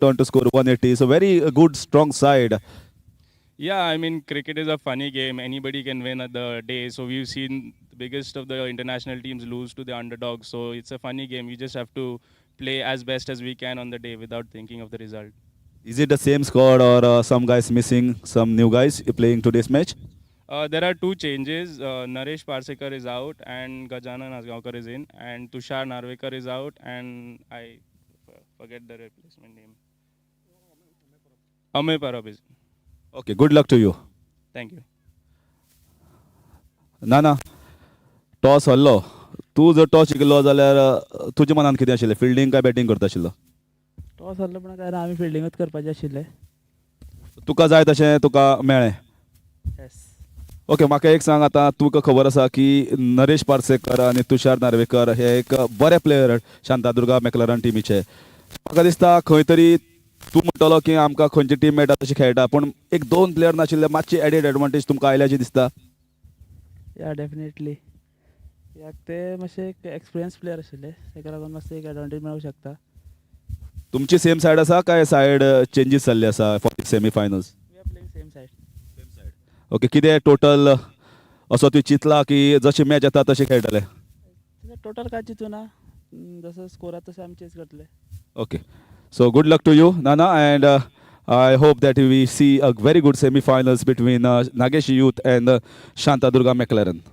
on to score 180. So very good, strong side. Yeah, I mean, cricket is a funny game. Anybody can win at the day. So we've seen the biggest of the international teams lose to the underdogs. So it's a funny game. We just have to play as best as we can on the day without thinking of the result. Is it the same squad or some guys missing, some new guys playing today's match? There are two changes. Naresh Parsekar is out and Gajanan Asgaonkar is in. And Tushar Narvekar is out and I forget the replacement name. Amey Parab is in. Okay, good luck to you. Thank you. ना ना toss हरलो तूं जर toss जिखलो जाल्यार तुज्या मनान कितें आशिल्लें फिल्डिंग काय बॅटिंग करता आशिल्लो टॉस हरलो पण काय आमी फिल्डिंगूच करपाचें आशिल्लें. तुका जाय तशें तुका मेळ्ळें. येस. ओके म्हाका एक सांग आतां तुका खबर आसा की नरेश पार्सेकर आनी तुषार नार्वेकर हे एक बरे प्लेयर शांतादुर्गा मॅक्लॅरन टिमीचे. म्हाका दिसता खंय तरी तूं म्हणटलो की आमकां खंयची टीम मेळटा तशी खेळटा पूण एक दोन प्लेयर नाशिल्ले मातशी एडेड एडवांटेज तुमकां आयल्याची दिसता. या डेफिनेटली याक ते मातशे एक एक्सपिरियन्स प्लेयर आशिल्ले ताका लागून मातसो एक एडवांटेज मेळूंक शकता. तुमची सेम सायड आसा काय सायड चेंजीस जाल्ले आसा for semi finals. We are playing same side. Okay कितें टोटल असो तुवें चिंतला की जशी मॅच येता तशी खेळटले. टोटल काय चिंतूना जसो स्कोर आसा तशें आमी चेस करतले. Okay. So good luck to you, Nana, and I hope that we see a very good semi-finals between Nageshi Youth and Shantadurga McLaren.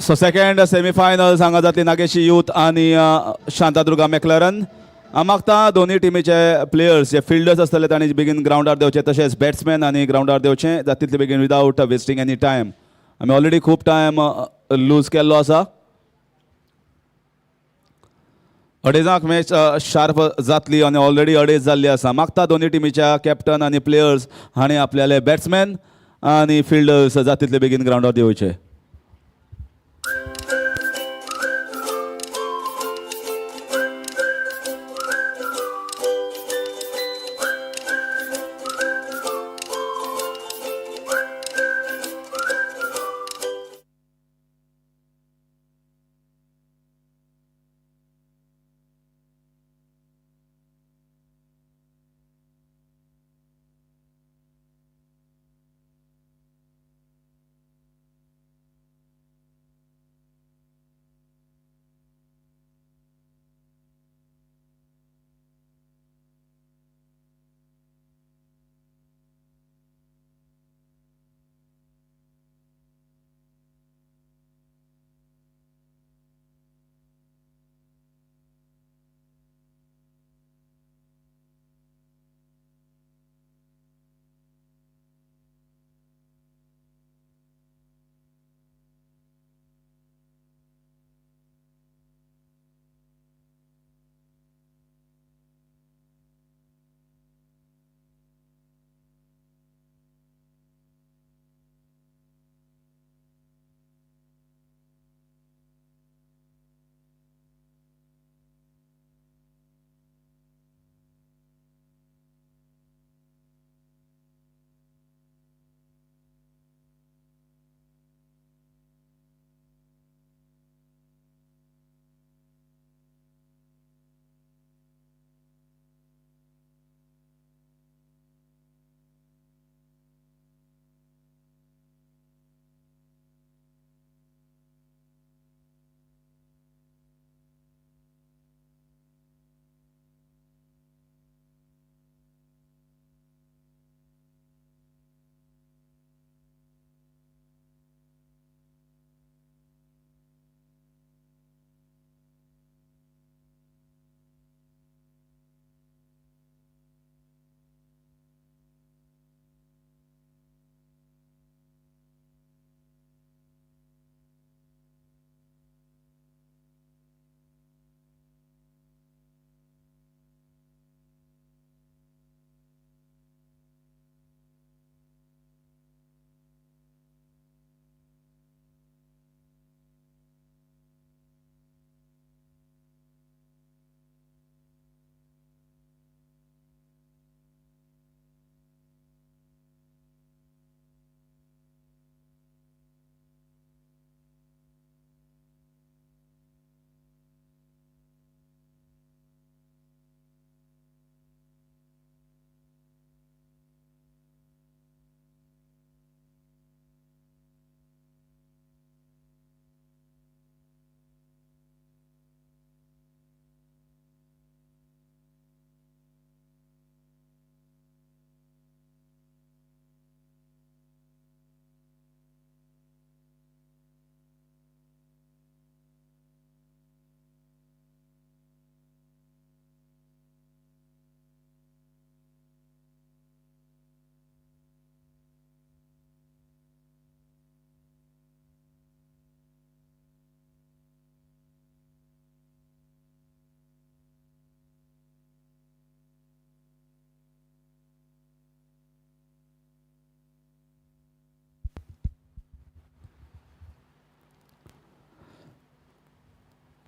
So second semi-finals हांगा जातली नागेशी यूथ आणि शांतादुर्गा मॅक्लॅरन. हांव मागता दोन्ही टिमीचे प्लेयर्स जे फिल्डर्स आसतले तांणी बेगीन ग्राउंडार देवचे, तशेंच बॅट्समॅन आनी ग्राउंडार देवचे जाता तितले बेगीन विदाउट वेस्टिंग एनी टायम. आमी ऑलरेडी खूब टायम लूज केल्लो आसा. अडेजांक मॅच शार्प जातली आनी ऑलरेडी अडेज जाल्ली आसा. मागता दोन्ही टिमीच्या कॅप्टन आनी प्लेयर्स हांणी आपल्याले बॅट्समॅन आनी फिल्डर्स जाता तितले बेगीन ग्राउंडार देवचे.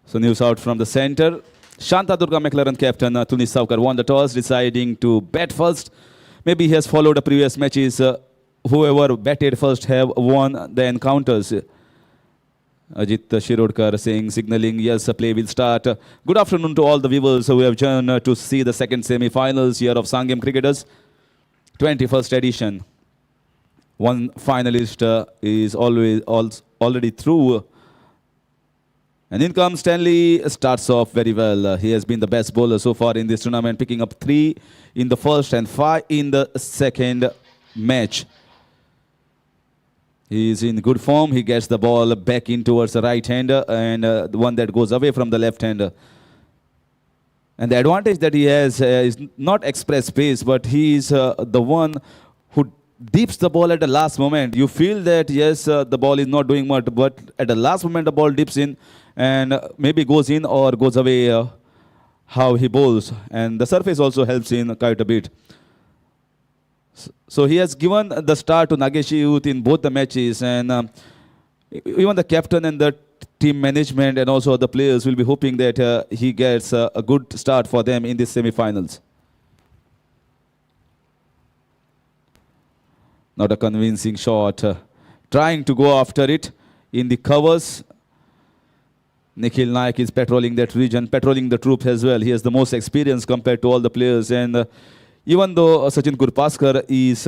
So news out from the center. Shantadurga McLaren captain Tunis Saukar won the toss, deciding to bat first. Maybe he has followed the previous matches. Whoever batted first have won the encounters. Ajit Shirodkar saying, signaling, yes, play will start. Good afternoon to all the viewers who have joined to see the second semi-finals here of SANGUEM Cricketers 21st edition. One finalist is already through. And in comes Stanley, starts off very well. He has been the best bowler so far in this tournament, picking up 3 in the first and 5 in the second match. He is in good form. He gets the ball back in towards the right hander and the one that goes away from the left hander. And the advantage that he has is not express pace, but he is the one who dips the ball at the last moment. You feel that, yes, the ball is not doing much, but at the last moment the ball dips in and maybe goes in or goes away how he bowls. And the surface also helps in quite a bit. So he has given the start to Nageshi Youth in both the matches, and even the captain and the team management and also the players will be hoping that he gets a good start for them in the semi-finals. Not a convincing shot. Trying to go after it in the covers. Nikhil Naik is patrolling that region, patrolling the troops as well. He has the most experience compared to all the players. And even though Sachin Gurpaskar is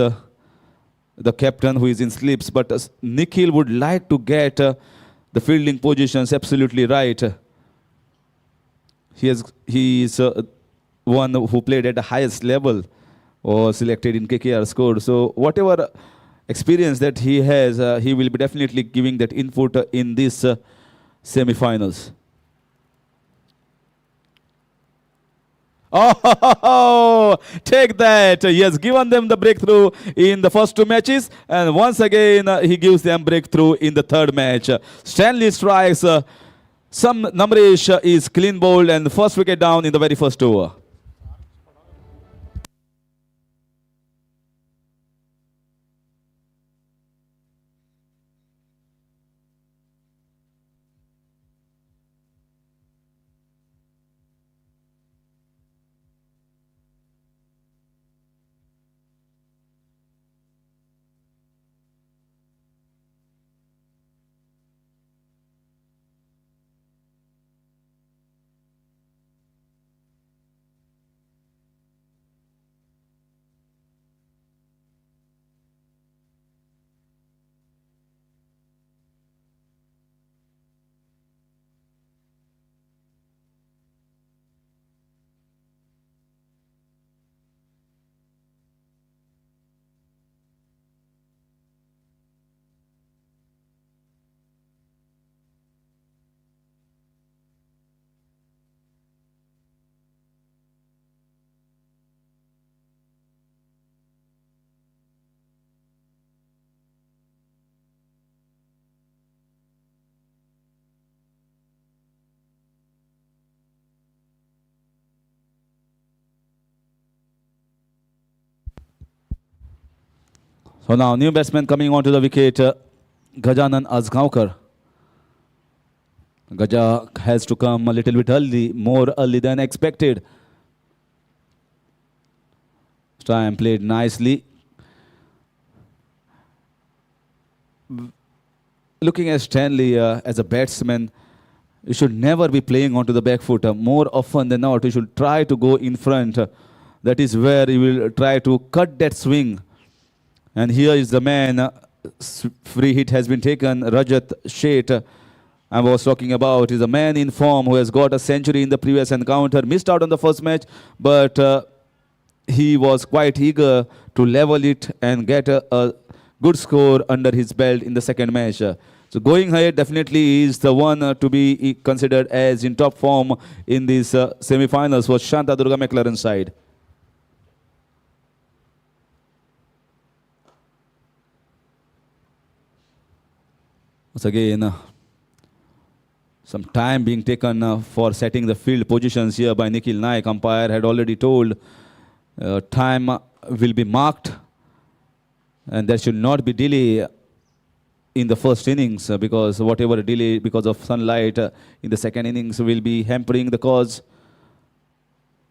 the captain who is in slips, but Nikhil would like to get the fielding positions absolutely right. He is one who played at the highest level or selected in KKR score. So whatever experience that he has, he will be definitely giving that input in this semi-finals. Oh, take that. He has given them the breakthrough in the first two matches. And once again, he gives them breakthrough in the third match. Stanley strikes. Some Namresh is clean bowled and first wicket down in the very first over. So now new batsman coming onto the wicket, Gajanan Azgaonkar. Gaja has to come a little bit early, more early than expected. Time played nicely. Looking at Stanley as a batsman, you should never be playing onto the back foot. More often than not, you should try to go in front. That is where you will try to cut that swing. And here is the man, free hit has been taken, Rajat Sheth. I was talking about is a man in form who has got a century in the previous encounter, missed out on the first match, but he was quite eager to level it and get a good score under his belt in the second match. So going ahead definitely is the one to be considered as in top form in these semi-finals for SHANTADURGA MCLAREN side. Once again, some time being taken for setting the field positions here by Nikhil Naik. Umpire had already told time will be marked and there should not be delay in the first innings because whatever delay because of sunlight in the second innings will be hampering the cause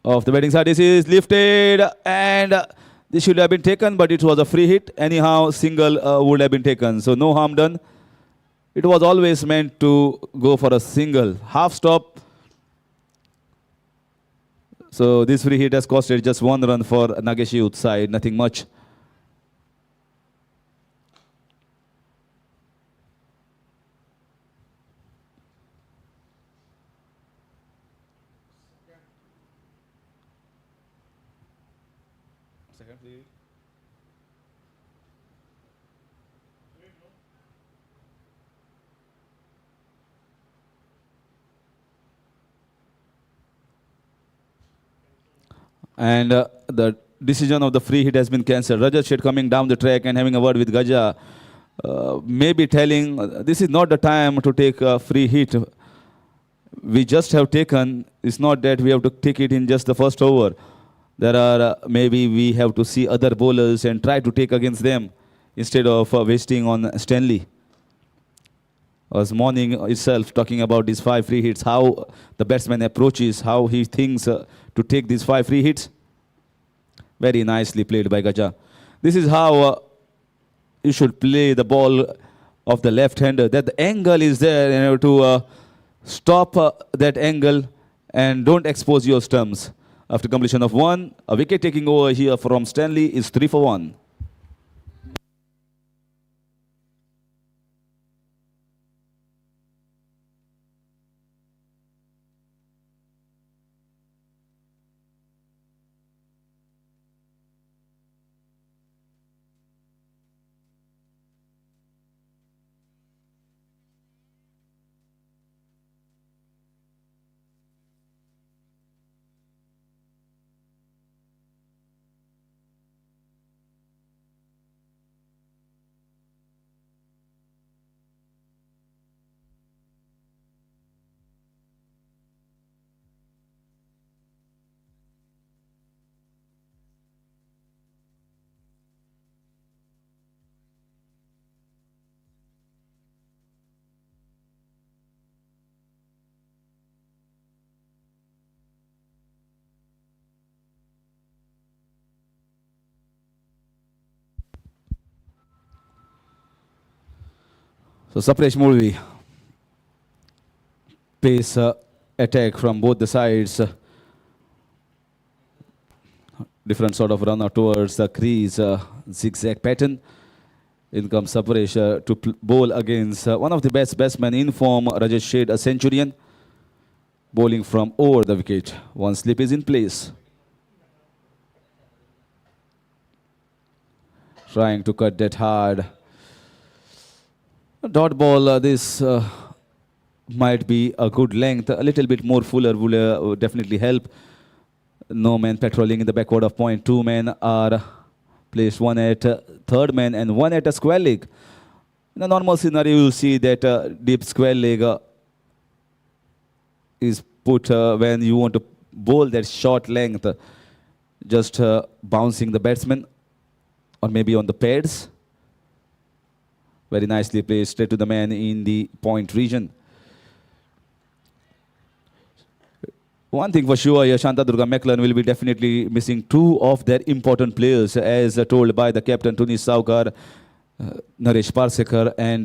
of the batting side. This is lifted and this should have been taken, but it was a free hit. Anyhow, single would have been taken. So no harm done. It was always meant to go for a single. Half stop. So this free hit has costed just one run for Nageshi Youth side, nothing much. And the decision of the free hit has been cancelled. Rajat Shet coming down the track and having a word with Gaja. Maybe telling this is not the time to take a free hit. We just have taken, it's not that we have to take it in just the first over. There are, maybe we have to see other bowlers and try to take against them instead of wasting on Stanley. Was morning itself talking about these 5 free hits, how the batsman approaches, how he thinks to take these 5 free hits. Very nicely played by Gaja. This is how you should play the ball of the left-hander, that the angle is there, you know, to stop that angle and don't expose your stumps. After completion of 1, a wicket taking over here from Stanley is 3 for 1. So Sapresh Mulvi, pace attack from both the sides. Different sort of runner towards the crease, zigzag pattern. In comes Sapresh to bowl against one of the best batsmen in form, Rajesh Shed, a centurion. Bowling from over the wicket. One slip is in place. Trying to cut that hard. Dot ball, this might be a good length. A little bit more fuller would definitely help. No man patrolling in the backward of point. 2 men are placed, 1 at third man and 1 at a square leg. In a normal scenario, you see that deep square leg is put when you want to bowl that short length, just bouncing the batsman or maybe on the pads. Very nicely placed, straight to the man in the point region. One thing for sure, SHANTADURGA MCLAREN will be definitely missing 2 of their important players, as told by the captain Tunis Saukar. Naresh Parsekar and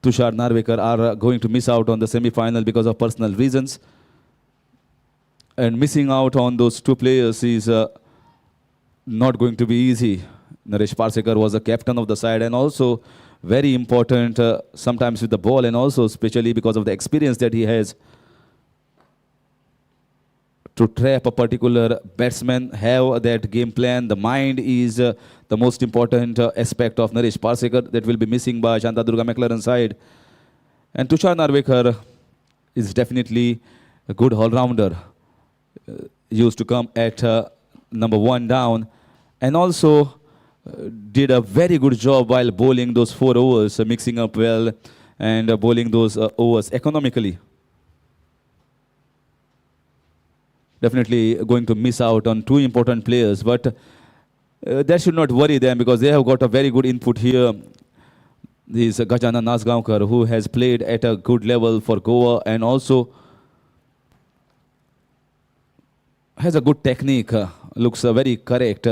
Tushar Narvekar are going to miss out on the semi-final because of personal reasons. And missing out on those 2 players is not going to be easy. Naresh Parsekar was the captain of the side and also very important sometimes with the ball, and also especially because of the experience that he has to trap a particular batsman, have that game plan. The mind is the most important aspect of Naresh Parsekar that will be missing by SHANTADURGA MCLAREN side. And Tushar Narvekar is definitely a good all-rounder. Used to come at number 1 down, and also did a very good job while bowling those 4 overs, mixing up well and bowling those overs economically. Definitely going to miss out on 2 important players, but that should not worry them because they have got a very good input here. This Gajana Nasgaonkar, who has played at a good level for Goa and also has a good technique, looks very correct.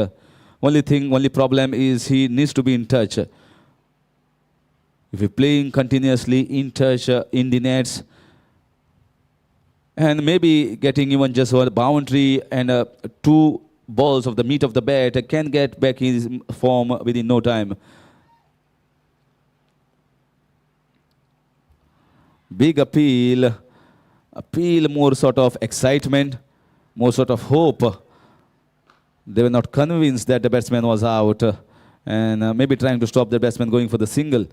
Only problem is he needs to be in touch. If you're playing continuously in touch in the nets, and maybe getting even just one boundary and 2 balls of the meat of the bat, can get back his form within no time. Big appeal, more sort of excitement, more sort of hope. They were not convinced that the batsman was out and maybe trying to stop the batsman going for the single.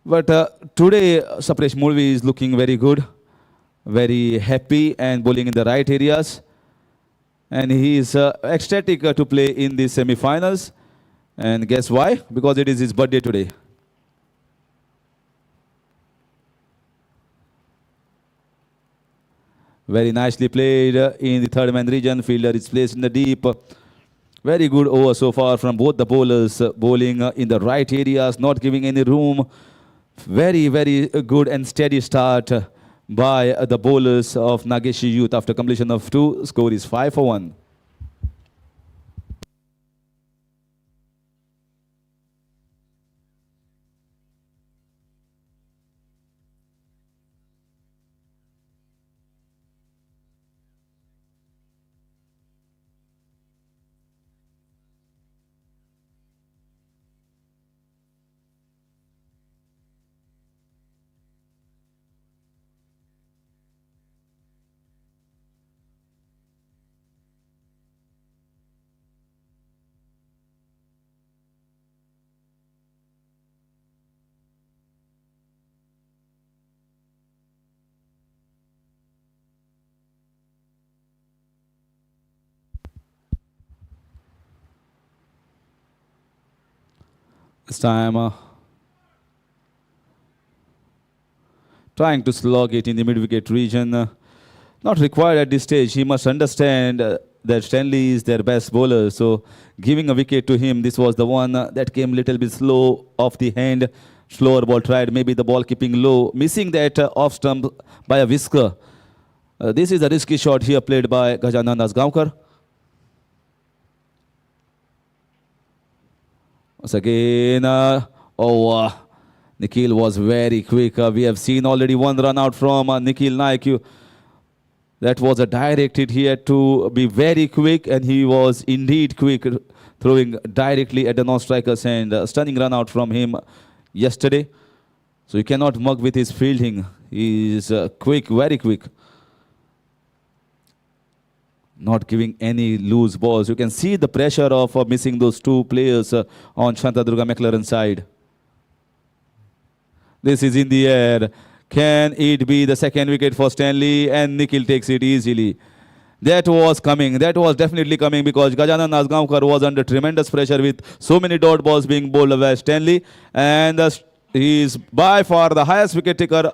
But today, Sapresh Mulvi is looking very good. very happy and bowling in the right areas. And he is ecstatic to play in the semi-finals. And guess why? Because it is his birthday today. Very nicely played in the third man region. Fielder is placed in the deep. Very good over so far from both the bowlers, bowling in the right areas, not giving any room. Very, very good and steady start by the bowlers of Nageshi Youth after completion of 2. Score is 5 for 1. This time trying to slog it in the mid-wicket region. Not required at this stage. He must understand that Stanley is their best bowler. So giving a wicket to him, this was the one that came a little bit slow off the hand. Slower ball tried, maybe the ball keeping low. Missing that off stump by a whisker. This is a risky shot here played by Gajanan Asgaonkar. Once again, Nikhil was very quick. We have seen already one run out from Nikhil Naik. That was a direct hit. He had to be very quick, and he was indeed quick, throwing directly at the non-striker's hand. Stunning run out from him yesterday. So you cannot mug with his fielding. He is quick, very quick. Not giving any loose balls. You can see the pressure of missing those two players on SHANTADURGA MCLAREN side. This is in the air. Can it be the second wicket for Stanley? And Nikhil takes it easily. That was coming. That was definitely coming because Gajanan Asgaonkar was under tremendous pressure with so many dot balls being bowled by Stanley. And he is by far the highest wicket taker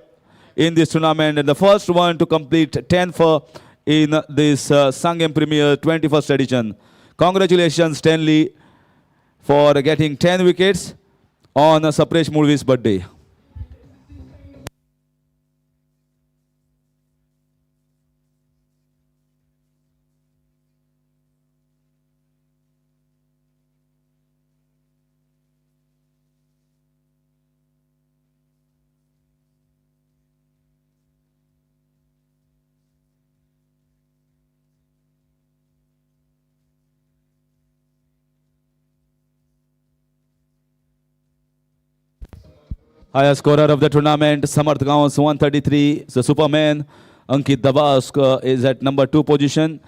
in this tournament and the first one to complete 10 for in this SANGUEM Premier 21st edition. Congratulations, Stanley, for getting 10 wickets on Sapresh Murvi's birthday. Highest scorer of the tournament, Samarth Gaons 133. So Superman, Ankit Dabask is at number 2 position.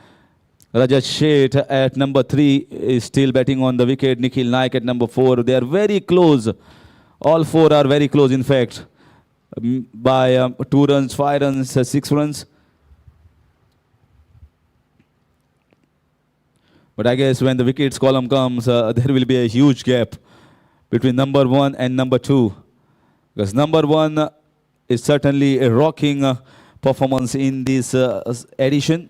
Rajat Sheth at number 3 is still batting on the wicket. Nikhil Naik at number 4. They are very close. All 4 are very close, in fact, by 2 runs, 5 runs, 6 runs. But I guess when the wickets column comes, there will be a huge gap between number 1 and number 2. Because number 1 is certainly a rocking performance in this edition.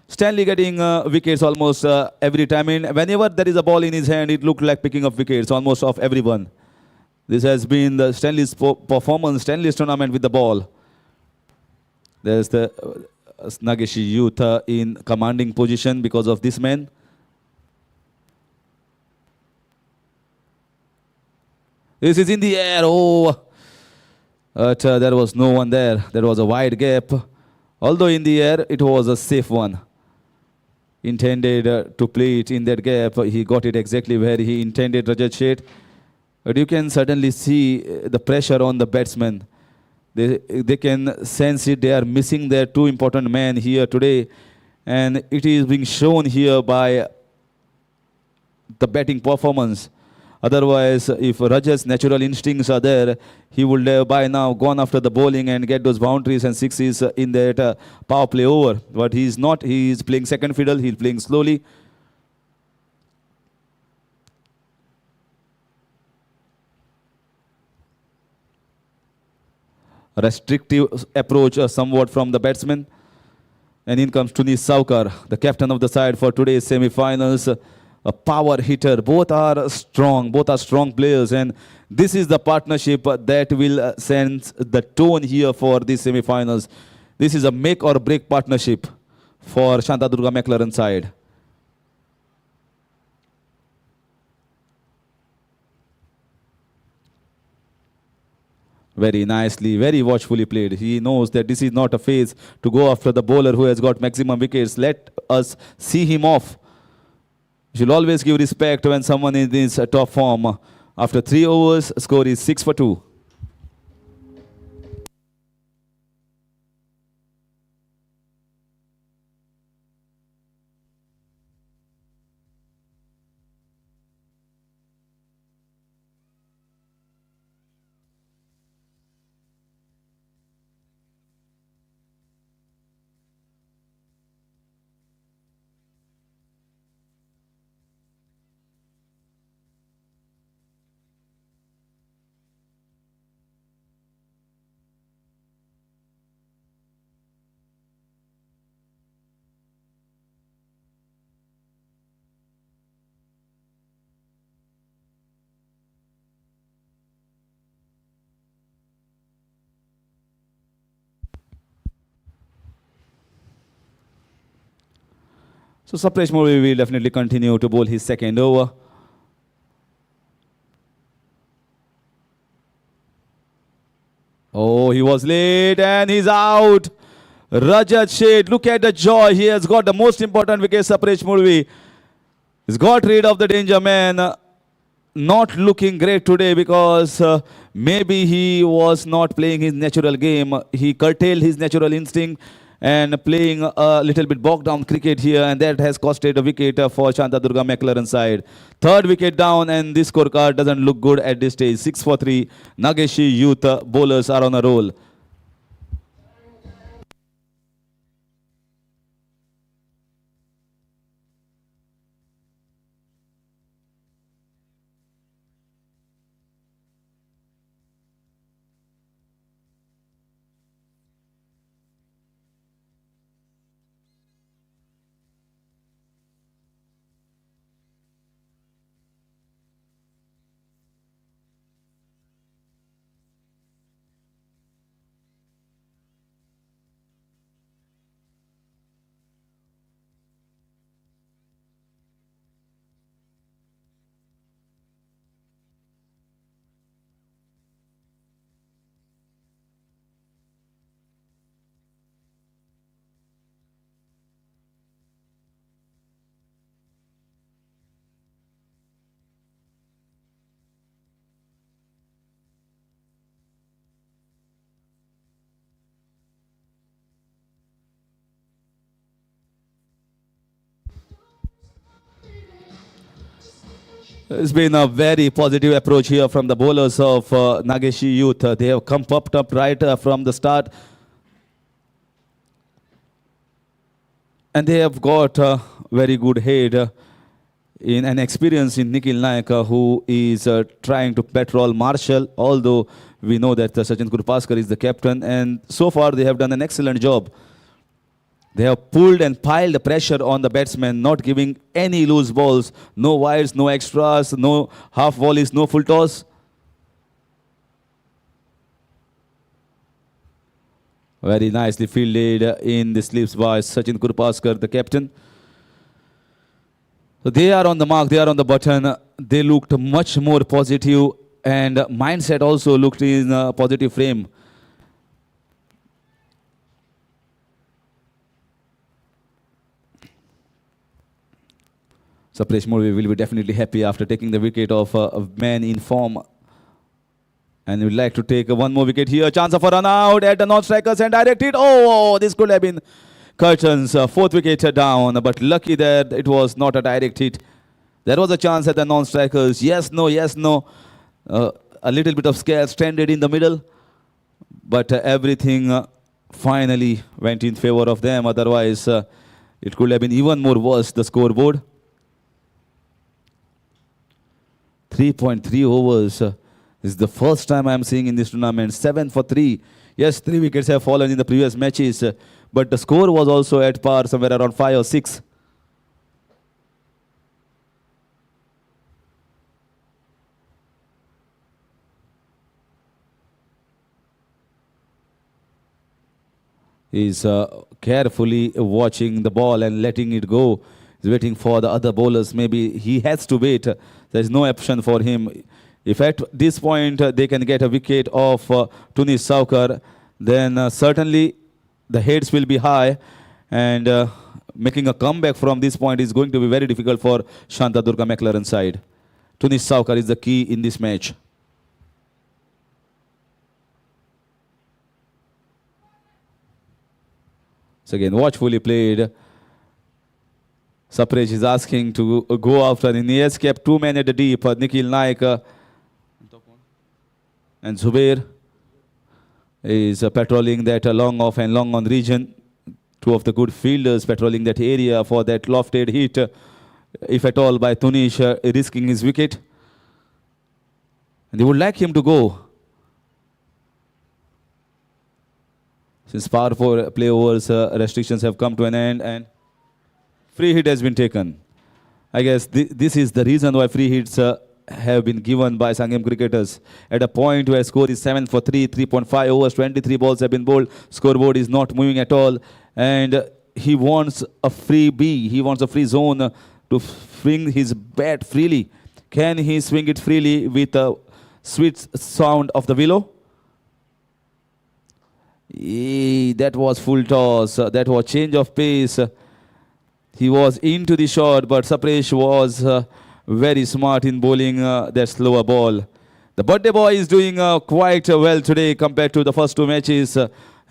Stanley getting wickets almost every time. And whenever there is a ball in his hand, it looked like picking up wickets almost off everyone. This has been the Stanley's performance, Stanley's tournament with the ball. There's the Nageshi Youth in commanding position because of this man. This is in the air. Oh, but there was no one there. There was a wide gap. Although in the air, it was a safe one. Intended to play it in that gap. He got it exactly where he intended, Rajat Sheth. But you can certainly see the pressure on the batsmen. They can sense it. They are missing their 2 important men here today. And it is being shown here by the batting performance. Otherwise, if Rajat's natural instincts are there, he would have by now gone after the bowling and get those boundaries and sixes in that power play over. But he's not. He's playing second fiddle. He's playing slowly. Restrictive approach somewhat from the batsman. And in comes Tunis Saukar, the captain of the side for today's semi-finals. A power hitter. Both are strong players, and this is the partnership that will send the tone here for these semi-finals. This is a make or break partnership for SHANTADURGA MCLAREN side. Very nicely, very watchfully played. He knows that this is not a phase to go after the bowler who has got maximum wickets. Let us see him off. You should always give respect when someone is in this top form. After 3 overs, score is 6 for 2. So Sapnesh Murli will definitely continue to bowl his second over. Oh, he was late and he's out. Rajat Sheth, look at the joy. He has got the most important wicket, Sapnesh Murli. He's got rid of the danger man. Not looking great today because maybe he was not playing his natural game. He curtailed his natural instinct and playing a little bit bogged down cricket here, and that has costed a wicket for SHANTADURGA MCLAREN side. Third wicket down, and this scorecard doesn't look good at this stage. 6 for 3. Nageshi youth bowlers are on a roll. It's been a very positive approach here from the bowlers of Nageshi youth. They have come popped up right from the start. And they have got a very good head in an experience in Nikhil Naik, who is trying to patrol Marshall, although we know that Sachin Kurpaskar is the captain. And so far they have done an excellent job. They have pulled and piled the pressure on the batsmen, not giving any loose balls, no wides, no extras, no half volleys, no full toss. Very nicely fielded in the slips by Sachin Kurpaskar, the captain. So they are on the mark, they are on the button. They looked much more positive, and mindset also looked in a positive frame. Sapnesh Murli will be definitely happy after taking the wicket of a man in form. And he would like to take one more wicket here. Chance of a run out at the non-strikers and direct it. Oh, this could have been Curtains. Fourth wicket down, but lucky that it was not a direct hit. There was a chance at the non-strikers. Yes, no, yes, no. A little bit of scare stranded in the middle. But everything finally went in favor of them. Otherwise, it could have been even more worse, the scoreboard. 3.3 overs is the first time I'm seeing in this tournament. 7 for 3. Yes, 3 wickets have fallen in the previous matches, but the score was also at par, somewhere around 5 or 6. He's carefully watching the ball and letting it go. He's waiting for the other bowlers. Maybe he has to wait. There's no option for him. If at this point they can get a wicket of Tunis Saukar, then certainly the heads will be high, and making a comeback from this point is going to be very difficult for Shantadurga McLaren side. Tunis Saukar is the key in this match. So again, watchfully played. Saprej is asking to go after, and he has kept 2 men at the deep. Nikhil Naik and Zubair is patrolling that long off and long on region. 2 of the good fielders patrolling that area for that lofted hit, if at all, by Tunish, risking his wicket. And they would like him to go. Since power 4 play overs restrictions have come to an end and free hit has been taken. I guess this is the reason why free hits have been given by Sangem cricketers. At a point where score is 7 for 3, 3.5 overs, 23 balls have been bowled, scoreboard is not moving at all, and he wants a free B, he wants a free zone to swing his bat freely. Can he swing it freely with a sweet sound of the willow? That was full toss. That was change of pace. He was into the shot, but Sapresh was very smart in bowling that slower ball. The birthday boy is doing quite well today compared to the first 2 matches.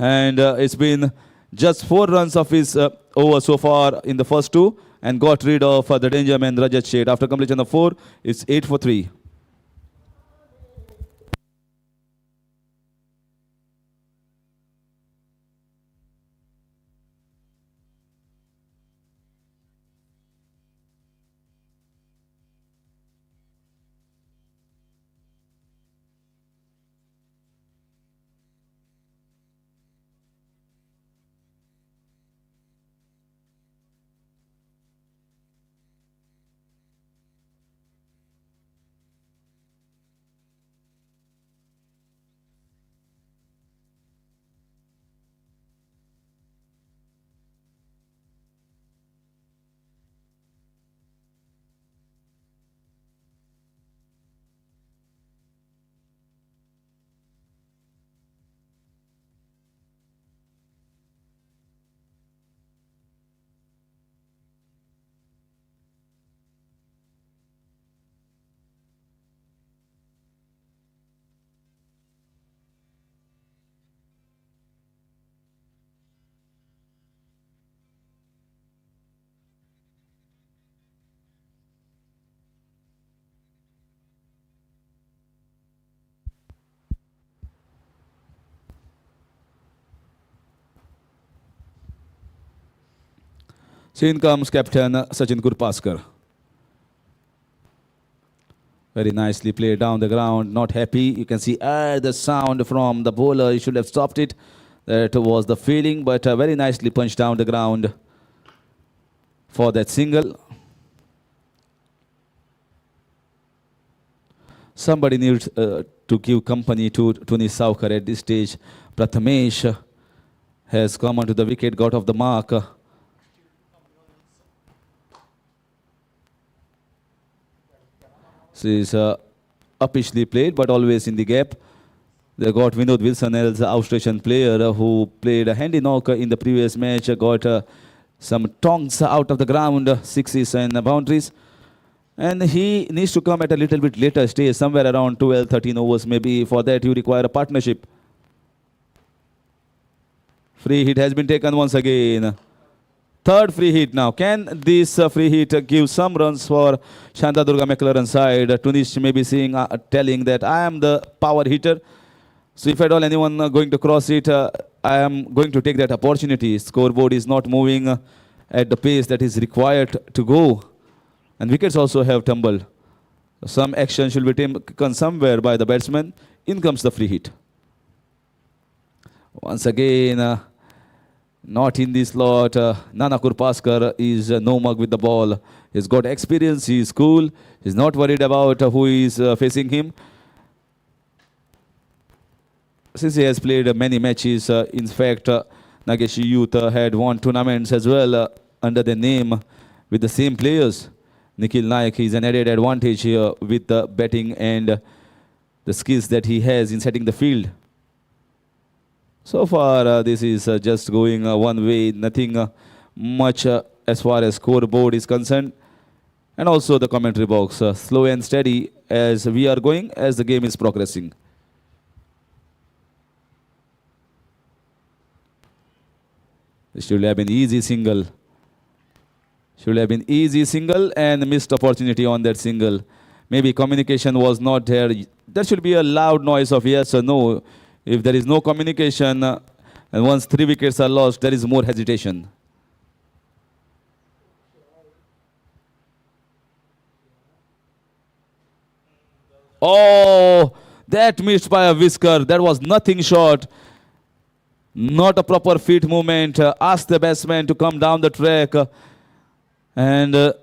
And it's been just 4 runs of his over so far in the first 2 and got rid of the danger man Rajat Sheth. After completion of 4, it's 8 for 3. So in comes captain Sachin Gurpaskar. Very nicely played down the ground, not happy. You can see the sound from the bowler. He should have stopped it. That was the feeling, but very nicely punched down the ground for that single. Somebody needs to give company to Tunis Saukar at this stage. Prathamesh has come onto the wicket, got off the mark. This is uppishly played, but always in the gap. They got Vinod Wilson as the Australian player who played a handy knock in the previous match, got some tongs out of the ground, sixes and boundaries. And he needs to come at a little bit later stage, somewhere around 12, 13 overs maybe. For that, you require a partnership. Free hit has been taken once again. Third free hit now. Can this free hit give some runs for Shantadurga McLaren side? Tunish may be seeing, telling that I am the power hitter. So if at all anyone going to cross it, I am going to take that opportunity. Scoreboard is not moving at the pace that is required to go. And wickets also have tumbled. Some action should be taken somewhere by the batsman. In comes the free hit. Once again, not in this slot. Nana Kurpaskar is no mug with the ball. He's got experience. He's cool. He's not worried about who is facing him. Since he has played many matches, in fact, Nageshi Youth had won tournaments as well under the name with the same players. Nikhil Naik is an added advantage here with the batting and the skills that he has in setting the field. So far, this is just going one way, nothing much as far as scoreboard is concerned. And also the commentary box, slow and steady as we are going, as the game is progressing. This should have been easy single. Should have been easy single and missed opportunity on that single. Maybe communication was not there. There should be a loud noise of yes or no. If there is no communication, and once 3 wickets are lost, there is more hesitation. Oh, that missed by a whisker. That was nothing short. Not a proper feet movement. Ask the batsman to come down the track. And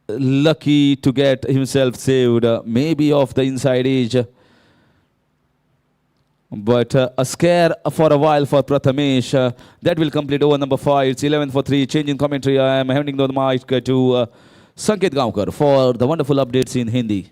lucky to get himself saved. Maybe off the inside edge. But a scare for a while for Prathamesh. That will complete over number 5. It's 11 for 3. Change in commentary. I am handing the mic to Sanket Gaonkar for the wonderful updates in Hindi.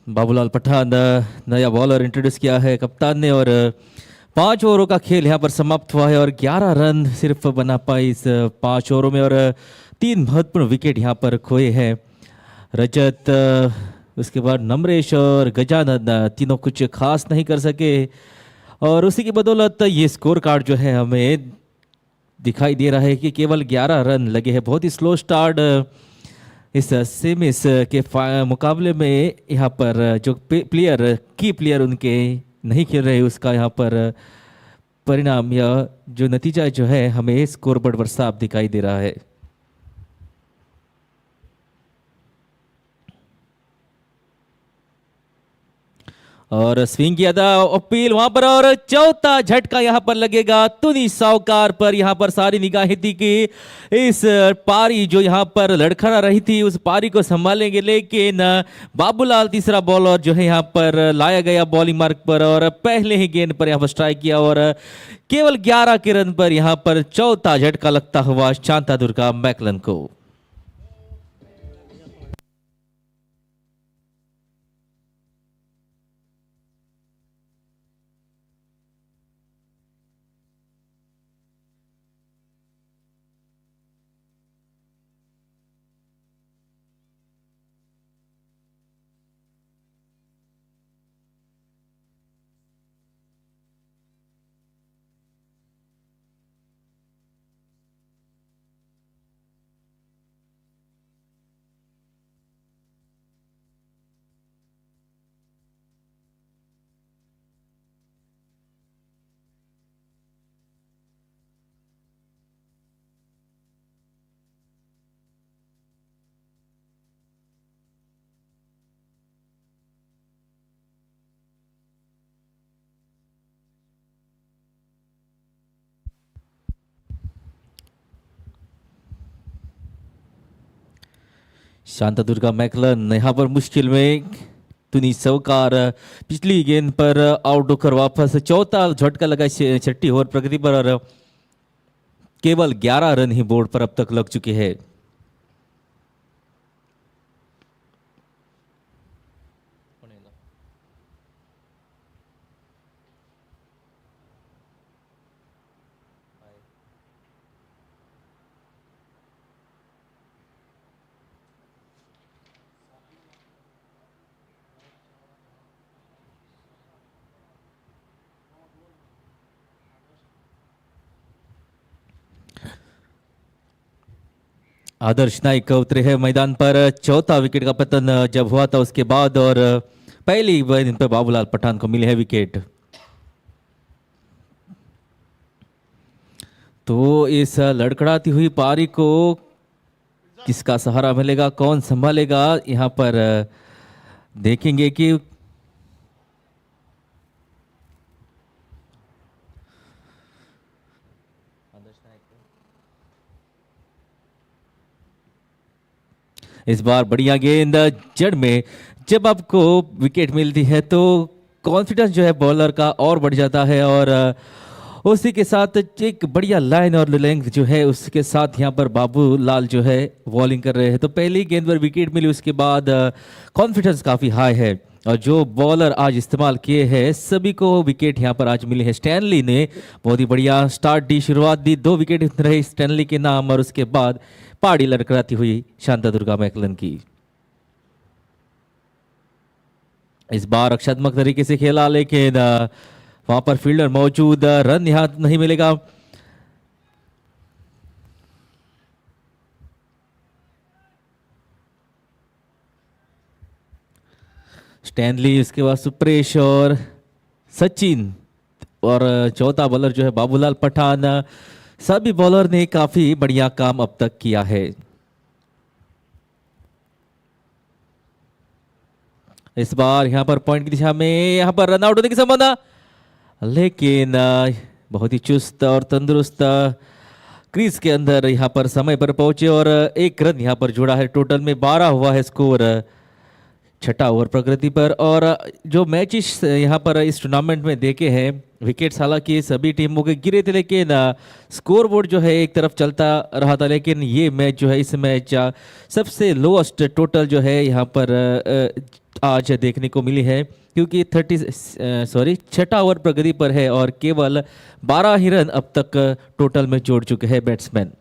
Babulal Pathan नया bowler introduce किया है कप्तान ने और 5 ओवरों का खेल यहाँ पर समाप्त हुआ है और 11 रन सिर्फ बना पाई इस 5 ओवरों में और 3 महत्वपूर्ण विकेट यहाँ पर खोए हैं। रजत, उसके बाद नमरेश और गजानंद तीनों कुछ खास नहीं कर सके और उसी की बदौलत ये स्कोर कार्ड जो है हमें दिखाई दे रहा है कि केवल 11 रन लगे हैं। बहुत ही स्लो स्टार्ट इस सेमीज के मुकाबले में यहाँ पर जो की प्लेयर उनके नहीं खेल रहे, उसका यहाँ पर परिणाम या जो नतीजा जो है हमें स्कोरबोर्ड पर साफ दिखाई दे रहा है। और स्विंग किया था अपील वहां पर और चौथा झटका यहां पर लगेगा तुनी सावकार पर। यहां पर सारी निगाहें थी कि इस पारी जो यहां पर लड़खड़ा रही थी उस पारी को संभालेंगे, लेकिन बाबूलाल तीसरा बॉलर जो है यहां पर लाया गया बॉलिंग मार्क पर और पहले ही गेंद पर यहां पर स्ट्राइक किया और केवल 11 के रन पर यहां पर चौथा झटका लगता हुआ शांतादुर्गा मैकलन को। शांतादुर्गा मैकलन यहाँ पर मुश्किल में तुनी सवकार पिछली गेंद पर आउट होकर वापस चौथा झटका लगा छठी ओवर प्रगति पर और केवल 11 रन ही बोर्ड पर अब तक लग चुके हैं। आदर्श नाइक उतरे हैं मैदान पर। चौथा विकेट का पतन जब हुआ था उसके बाद और पहली गेंद पर बाबूलाल पठान को मिले है विकेट। तो इस लड़खड़ाती हुई पारी को किसका सहारा मिलेगा, कौन संभालेगा, यहाँ पर देखेंगे कि इस बार बढ़िया गेंद जड़ में जब आपको विकेट मिलती है तो कॉन्फिडेंस जो है बॉलर का और बढ़ जाता है और उसी के साथ एक बढ़िया लाइन और लेंथ जो है उसके साथ यहाँ पर बाबूलाल जो है बॉलिंग कर रहे हैं। तो पहली गेंद पर विकेट मिली, उसके बाद कॉन्फिडेंस काफ़ी हाई है और जो बॉलर आज इस्तेमाल किए हैं सभी को विकेट यहाँ पर आज मिले हैं। स्टैनली ने बहुत ही बढ़िया स्टार्ट दी, शुरुआत दी, 2 विकेट रहे स्टैनली के नाम और उसके बाद पाड़ी लड़खड़ाती हुई शांतादुर्गा मैकलन की। इस बार रक्षात्मक तरीके से खेला लेकिन वहां पर फील्डर मौजूद, रन यहां नहीं मिलेगा। स्टैनली, उसके बाद सुप्रेश और सचिन और चौथा बॉलर जो है बाबूलाल पठान, सभी बॉलर ने काफी बढ़िया काम अब तक किया है। इस बार यहां पर पॉइंट की दिशा में यहां पर रन आउट होने की संभावना, लेकिन बहुत ही चुस्त और तंदुरुस्त क्रीज के अंदर यहां पर समय पर पहुंचे और 1 रन यहां पर जुड़ा है। टोटल में 12 हुआ है स्कोर छठा ओवर प्रकृति पर। और जो मैचेस यहाँ पर इस टूर्नामेंट में देखे हैं, विकेट्स हालांकि सभी टीमों के गिरे थे लेकिन स्कोर बोर्ड जो है एक तरफ चलता रहा था, लेकिन ये मैच जो है इस मैच सबसे लोएस्ट टोटल जो है यहाँ पर आज देखने को मिली है, क्योंकि छठा ओवर प्रगति पर है और केवल 12 ही रन अब तक टोटल में जोड़ चुके हैं बैट्समैन।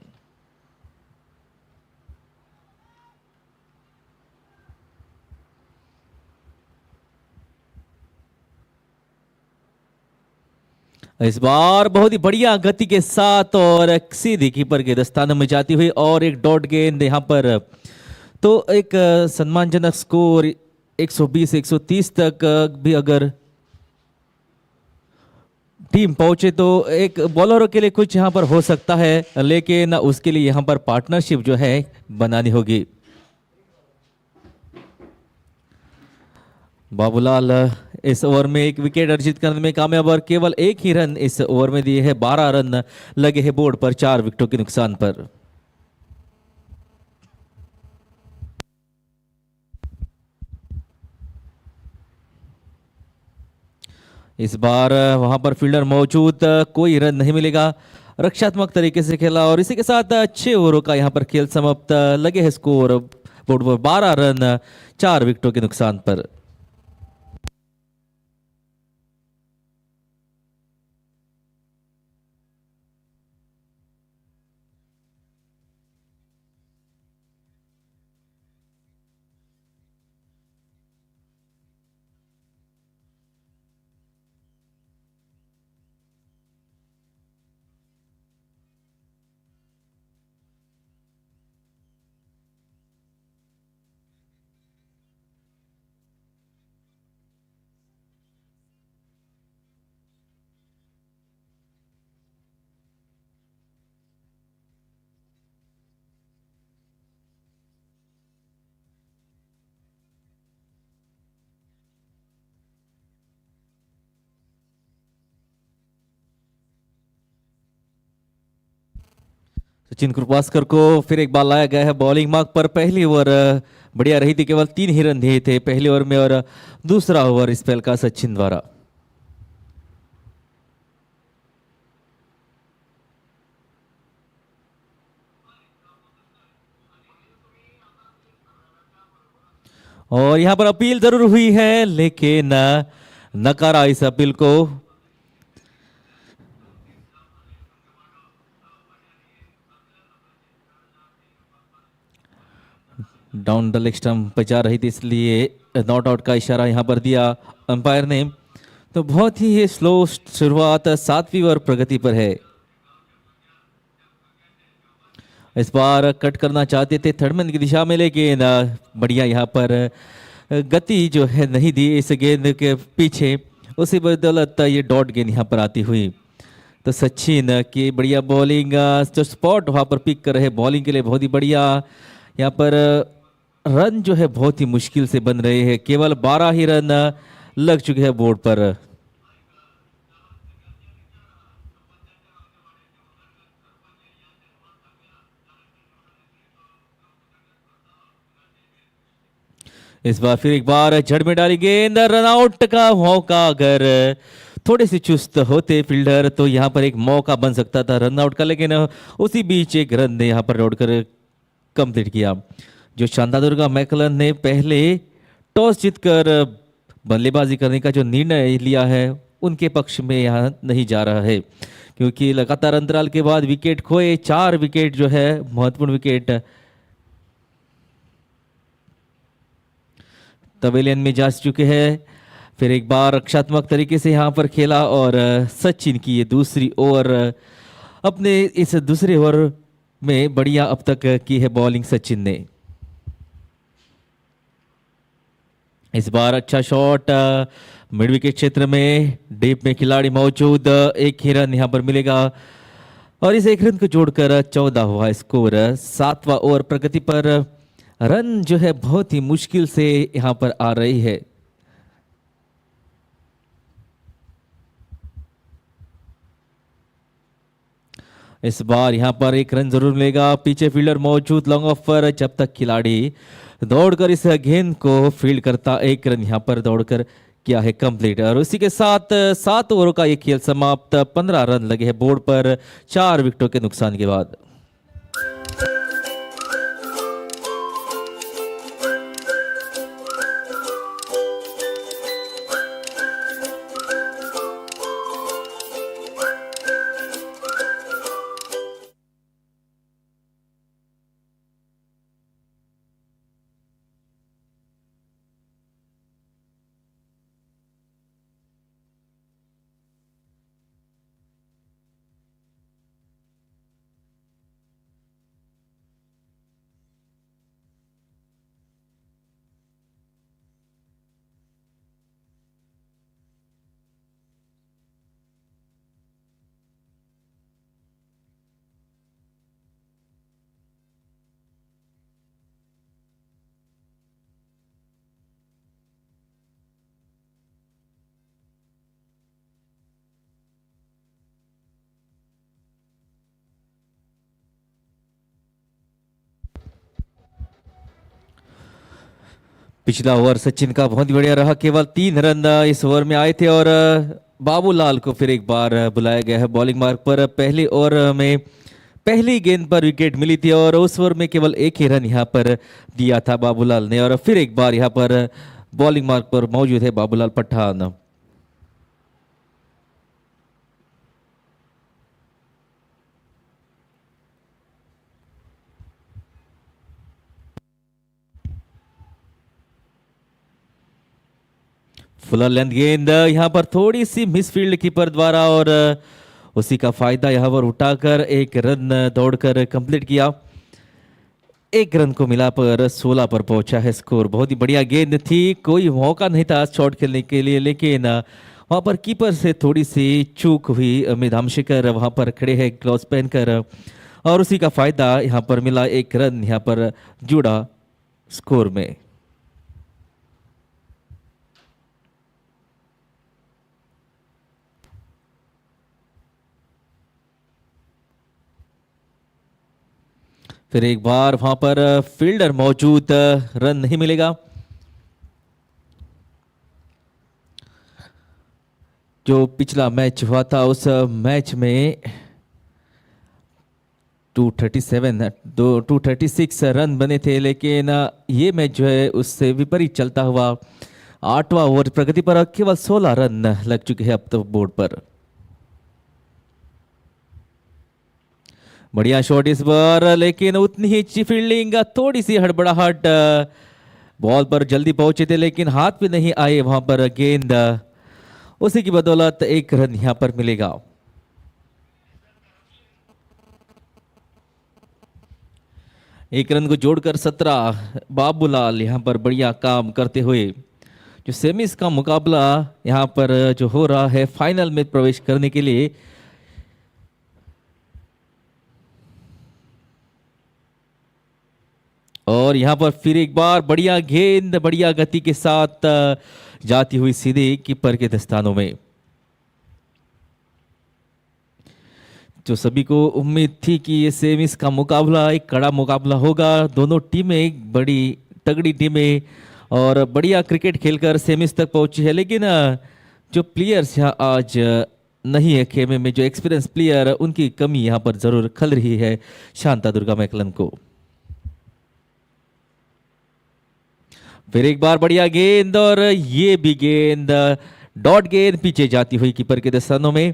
इस बार बहुत ही बढ़िया गति के साथ और सीधी कीपर के दस्ताने में जाती हुई और एक डॉट गेंद यहाँ पर, तो एक सम्मानजनक स्कोर 120-130 तक भी अगर टीम पहुंचे तो एक बॉलरों के लिए कुछ यहाँ पर हो सकता है, लेकिन उसके लिए यहाँ पर पार्टनरशिप जो है बनानी होगी। बाबूलाल इस ओवर में 1 विकेट अर्जित करने में कामयाब और केवल 1 ही रन इस ओवर में दिए हैं। 12 रन लगे हैं बोर्ड पर 4 विकेटों के नुकसान पर। इस बार वहां पर फील्डर मौजूद, कोई रन नहीं मिलेगा। रक्षात्मक तरीके से खेला और इसी के साथ 6 ओवरों का यहां पर खेल समाप्त, लगे हैं स्कोर बोर्ड पर 12 रन 4 विकेटों के नुकसान पर। सचिन कृपास्कर को फिर एक बार लाया गया है बॉलिंग मार्क पर। पहली ओवर बढ़िया रही थी, केवल 3 ही रन दिए थे पहली ओवर में, और दूसरा ओवर स्पेल का सचिन द्वारा। और यहां पर अपील जरूर हुई है, लेकिन नकारा इस अपील को। डाउन द लेग स्टंप पे जा रही थी, इसलिए नॉट आउट का इशारा यहां पर दिया अंपायर ने। तो बहुत ही स्लो शुरुआत 7वीं ओवर प्रगति पर है। इस बार कट करना चाहते थे थर्ड मैन की दिशा में, लेकिन बढ़िया यहाँ पर गति जो है नहीं दी इस गेंद के पीछे, उसी बदौलत ये डॉट गेंद यहाँ पर आती हुई। तो सचिन की बढ़िया बॉलिंग, जो स्पॉट वहाँ पर पिक कर रहे बॉलिंग के लिए, बहुत ही बढ़िया। यहाँ पर रन जो है बहुत ही मुश्किल से बन रहे हैं, केवल 12 ही रन लग चुके हैं बोर्ड पर। इस बार फिर एक बार जड़ में डाली गेंद, रन आउट का मौका। अगर थोड़े से चुस्त होते फील्डर तो यहाँ पर एक मौका बन सकता था रन आउट का, लेकिन उसी बीच एक रन ने यहाँ पर दौड़कर कंप्लीट किया। जो शांतादुर्गा मैकलन ने पहले टॉस जीतकर बल्लेबाजी करने का जो निर्णय लिया है, उनके पक्ष में यहाँ नहीं जा रहा है, क्योंकि लगातार अंतराल के बाद विकेट खोए। 4 विकेट जो है महत्वपूर्ण विकेट तवेलियन में जा चुके हैं। फिर एक बार रक्षात्मक तरीके से यहाँ पर खेला, और सचिन की ये दूसरी ओवर, अपने इस दूसरे ओवर में बढ़िया अब तक की है बॉलिंग सचिन ने। इस बार अच्छा शॉट मिड विकेट क्षेत्र में, डीप में खिलाड़ी मौजूद, एक ही रन यहाँ पर मिलेगा, और इस एक रन को जोड़कर 14 हुआ स्कोर। 7वां ओवर प्रगति पर, रन जो है बहुत ही मुश्किल से यहां पर आ रही है। इस बार यहां पर एक रन जरूर मिलेगा, पीछे फील्डर मौजूद लॉन्ग ऑफ पर, जब तक खिलाड़ी दौड़कर इस गेंद को फील्ड करता, एक रन यहां पर दौड़कर किया है कंप्लीट। और उसी के साथ 7 ओवरों का ये खेल समाप्त। 15 रन लगे हैं बोर्ड पर 4 विकेटों के नुकसान के बाद। पिछला ओवर सचिन का बहुत बढ़िया रहा, केवल 3 रन इस ओवर में आए थे, और बाबूलाल को फिर एक बार बुलाया गया है बॉलिंग मार्क पर। पहले ओवर में पहली गेंद पर विकेट मिली थी, और उस ओवर में केवल एक ही रन यहाँ पर दिया था बाबूलाल ने, और फिर एक बार यहाँ पर बॉलिंग मार्क पर मौजूद है बाबूलाल पठान। फुलर लेंथ गेंद यहां पर थोड़ी सी मिसफील्ड कीपर द्वारा, और उसी का फायदा यहां पर उठाकर एक रन दौड़कर कंप्लीट किया। एक रन को मिला पर 16 पर पहुंचा है स्कोर। बहुत ही बढ़िया गेंद थी, कोई मौका नहीं था शॉट खेलने के लिए, लेकिन वहां पर कीपर से थोड़ी सी चूक हुई। अमित हमशेकर वहां पर खड़े हैं ग्लव्स पहनकर, और उसी का फायदा यहां पर मिला। एक रन यहां पर जुड़ा स्कोर में। फिर एक बार वहां पर फील्डर मौजूद, रन नहीं मिलेगा। जो पिछला मैच हुआ था उस मैच में 237 236 रन बने थे, लेकिन ये मैच जो है उससे विपरीत चलता हुआ 8वां ओवर प्रगति पर केवल 16 रन लग चुके हैं अब तो बोर्ड पर। बढ़िया शॉट इस बार, लेकिन उतनी ही अच्छी फील्डिंग, थोड़ी सी हड़बड़ाहट, बॉल पर जल्दी पहुंचे थे लेकिन हाथ पे नहीं आए वहां पर गेंद, उसी की बदौलत एक रन यहां पर मिलेगा। एक रन को जोड़कर 17, बाबूलाल यहां पर बढ़िया काम करते हुए जो सेमीज का मुकाबला यहां पर जो हो रहा है फाइनल में प्रवेश करने के लिए, और यहां पर फिर एक बार बढ़िया गेंद बढ़िया गति के साथ जाती हुई सीधे कीपर के दस्तानों में। जो सभी को उम्मीद थी कि ये सेमीज का मुकाबला एक कड़ा मुकाबला होगा, दोनों टीमें एक बड़ी तगड़ी टीमें और बढ़िया क्रिकेट खेलकर सेमीज तक पहुंची है, लेकिन जो प्लेयर्स यहाँ आज नहीं है खेमे में, जो एक्सपीरियंस प्लेयर, उनकी कमी यहाँ पर जरूर खल रही है शांतादुर्गा मैकलन को। फिर एक बार बढ़िया गेंद, और ये भी गेंद डॉट गेंद पीछे जाती हुई कीपर के दस्तानों में।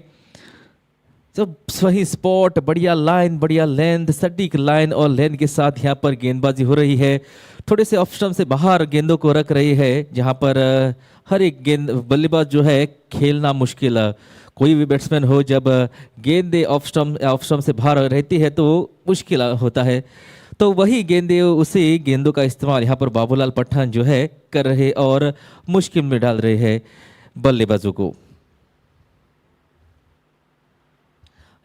तो सही स्पॉट, बढ़िया लाइन, बढ़िया लेंथ, सटीक लाइन और लेंथ के साथ यहाँ पर गेंदबाजी हो रही है। थोड़े से ऑफ स्टंप से बाहर गेंदों को रख रही है, जहाँ पर हर एक गेंद बल्लेबाज जो है खेलना मुश्किल, कोई भी बैट्समैन हो जब गेंदें ऑफ स्टंप से बाहर रहती है तो मुश्किल होता है। तो वही गेंदें, उसी गेंदों का इस्तेमाल यहाँ पर बाबूलाल पठान जो है कर रहे और मुश्किल में डाल रहे हैं बल्लेबाजों को।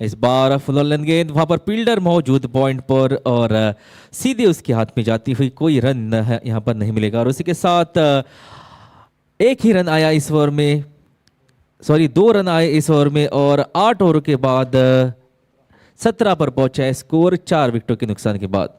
इस बार फुल लेंथ गेंद, वहां पर फील्डर मौजूद पॉइंट पर और सीधे उसके हाथ में जाती हुई, कोई रन यहां पर नहीं मिलेगा। और उसी के साथ एक ही रन आया इस ओवर में, सॉरी 2 रन आए इस ओवर में, और 8 ओवर के बाद 17 पर पहुंचा है स्कोर 4 विकेटों के नुकसान के बाद।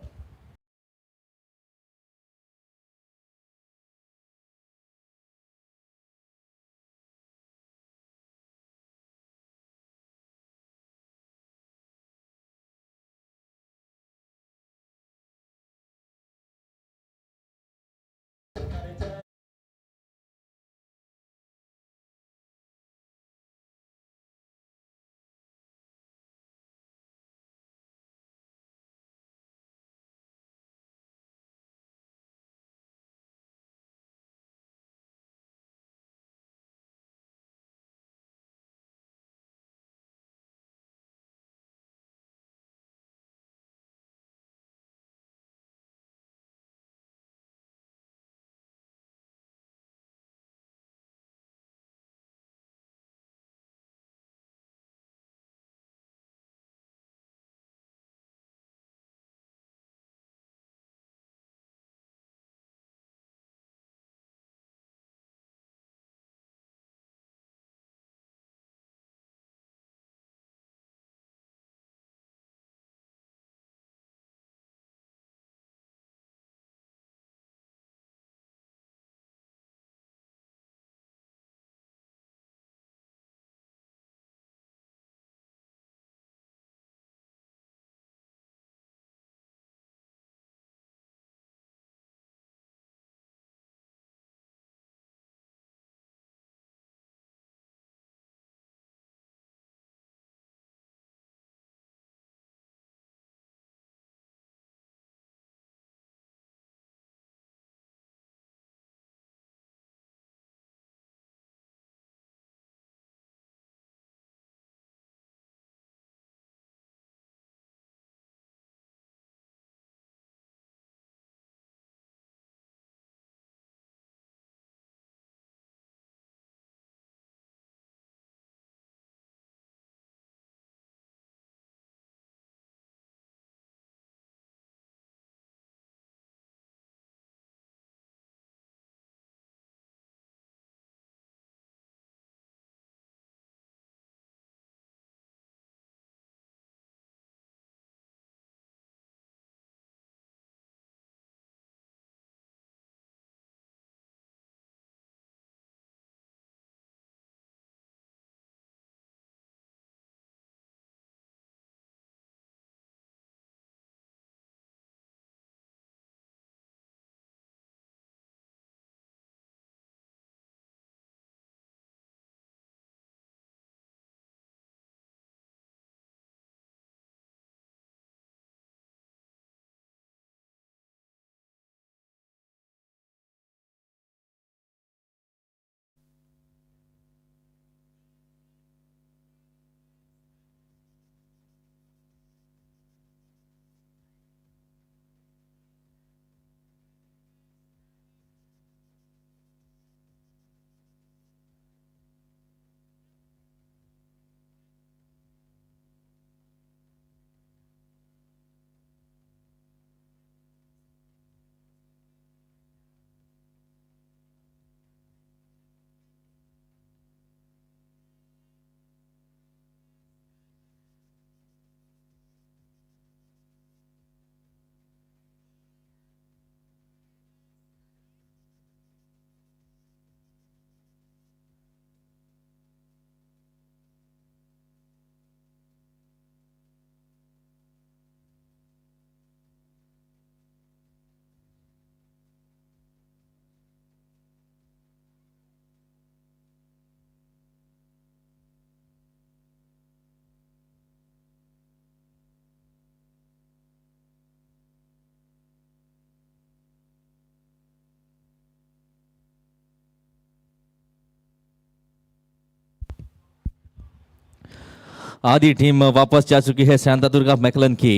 आधी टीम वापस जा चुकी है शांतादुर्गा मैकलन की।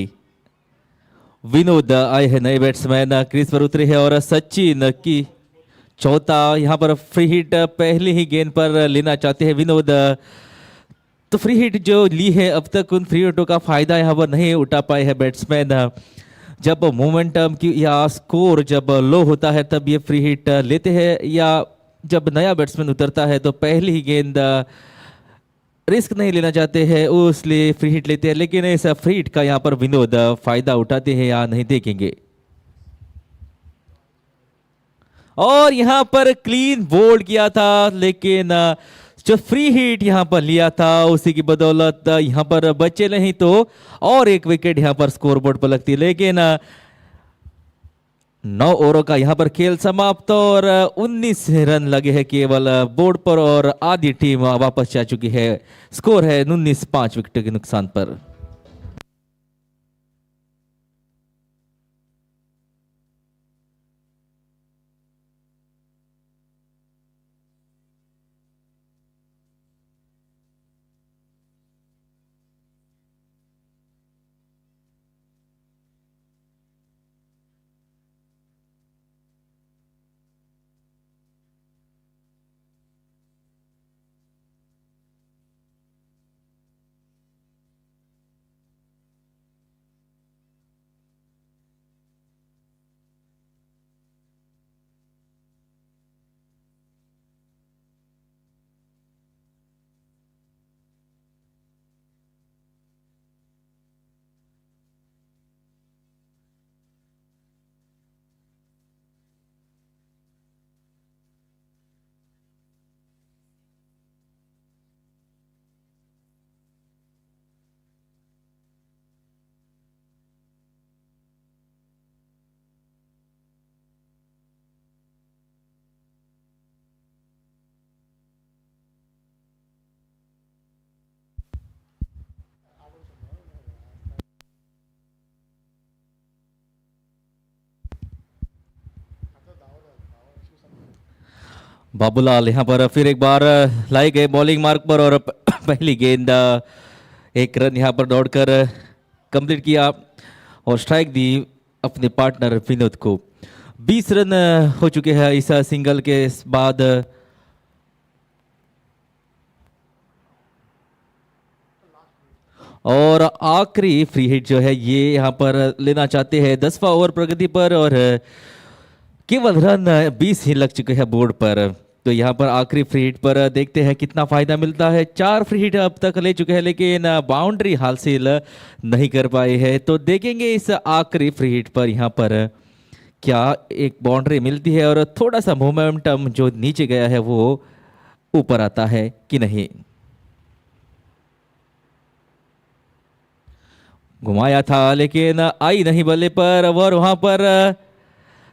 विनोद आए हैं नए बैट्समैन, क्रीज पर उतरे हैं और सचिन की चौथा यहाँ पर फ्री हिट पहली ही गेंद पर लेना चाहते हैं विनोद। तो फ्री हिट जो ली है अब तक उन फ्री हिटों का फायदा यहाँ पर नहीं उठा पाए हैं बैट्समैन। जब मोमेंटम की या स्कोर जब लो होता है तब ये फ्री हिट लेते हैं, या जब नया बैट्समैन उतरता है तो पहली ही गेंद रिस्क नहीं लेना चाहते हैं उसलिए फ्री हिट लेते हैं। लेकिन इस फ्री हिट का यहाँ पर विनोद फायदा उठाते हैं या नहीं देखेंगे। और यहाँ पर क्लीन बोल्ड किया था, लेकिन जो फ्री हिट यहाँ पर लिया था उसी की बदौलत यहाँ पर बचे नहीं तो और एक विकेट यहाँ पर स्कोरबोर्ड पर लगती। लेकिन 9 ओवरों का यहाँ पर खेल समाप्त और 19 रन लगे हैं केवल बोर्ड पर और आधी टीम वापस जा चुकी है। स्कोर है 19, 5 विकेट के नुकसान पर। बाबूलाल यहाँ पर फिर एक बार लाई गए बॉलिंग मार्क पर और पहली गेंद एक रन यहाँ पर दौड़कर कंप्लीट किया और स्ट्राइक दी अपने पार्टनर विनोद को। 20 रन हो चुके हैं इस सिंगल के बाद। और आखिरी फ्री हिट जो है ये यहाँ पर लेना चाहते हैं 10वां ओवर प्रगति पर और केवल रन 20 ही लग चुके हैं बोर्ड पर। तो यहाँ पर आखिरी फ्री हिट पर देखते हैं कितना फायदा मिलता है। 4 फ्री हिट अब तक ले चुके हैं लेकिन बाउंड्री हासिल नहीं कर पाए हैं। तो देखेंगे इस आखिरी फ्री हिट पर यहाँ पर क्या एक बाउंड्री मिलती है और थोड़ा सा मोमेंटम जो नीचे गया है वो ऊपर आता है कि नहीं। घुमाया था लेकिन आई नहीं बल्ले पर और वहां पर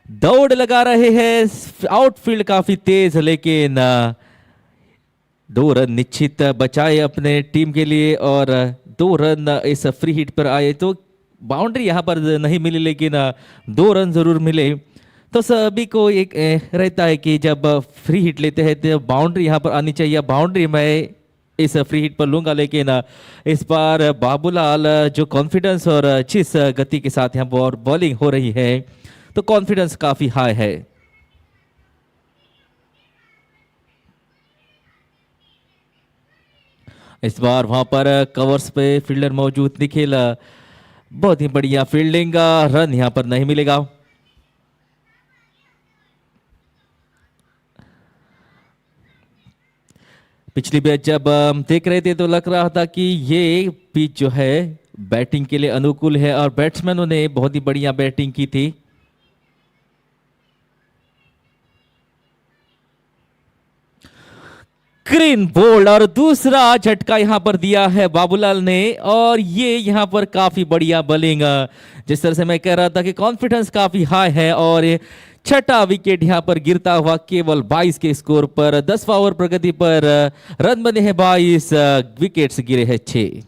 दौड़ लगा रहे हैं। आउटफील्ड काफी तेज लेकिन 2 रन निश्चित बचाए अपने टीम के लिए और 2 रन इस फ्री हिट पर आए। तो बाउंड्री यहाँ पर नहीं मिली लेकिन 2 रन जरूर मिले। तो सभी को एक रहता है कि जब फ्री हिट लेते हैं तो बाउंड्री यहाँ पर आनी चाहिए। बाउंड्री मैं इस फ्री हिट पर लूंगा लेकिन इस बार बाबूलाल जो कॉन्फिडेंस और जिस गति के साथ यहाँ पर बॉलिंग हो रही है तो कॉन्फिडेंस काफी हाई है। इस बार वहां पर कवर्स पे फील्डर मौजूद निखिल, बहुत ही बढ़िया फील्डिंग। रन यहां पर नहीं मिलेगा। पिछली मैच जब हम देख रहे थे तो लग रहा था कि ये पिच जो है बैटिंग के लिए अनुकूल है और बैट्समैनों ने बहुत ही बढ़िया बैटिंग की थी। ग्रीन बोल्ड और दूसरा झटका यहां पर दिया है बाबूलाल ने और ये यहां पर काफी बढ़िया बॉलिंग। जिस तरह से मैं कह रहा था कि कॉन्फिडेंस काफी हाई है और छठा विकेट यहां पर गिरता हुआ केवल 22 के स्कोर पर। 10वां ओवर प्रगति पर रन बने हैं 22, विकेट्स गिरे हैं 6।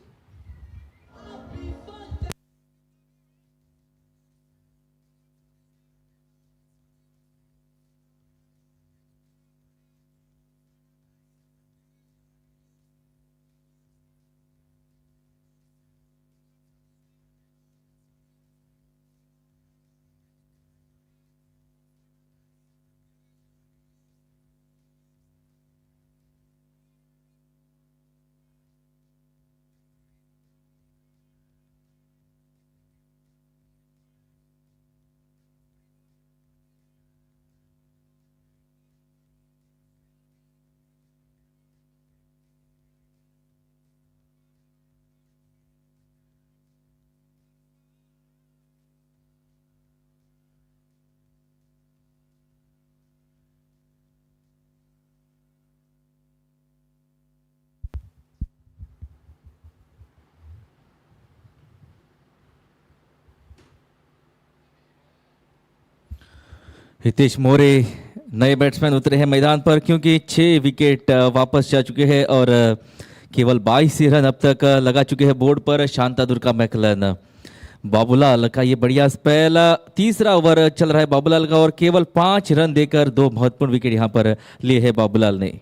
हितेश मोरे नए बैट्समैन उतरे हैं मैदान पर क्योंकि 6 विकेट वापस जा चुके हैं और केवल 22 ही रन अब तक लगा चुके हैं बोर्ड पर शांतादुर्गा मैकलन। बाबूलाल का ये बढ़िया स्पेल, तीसरा ओवर चल रहा है बाबूलाल का और केवल 5 रन देकर 2 महत्वपूर्ण विकेट यहां पर लिए हैं बाबूलाल ने।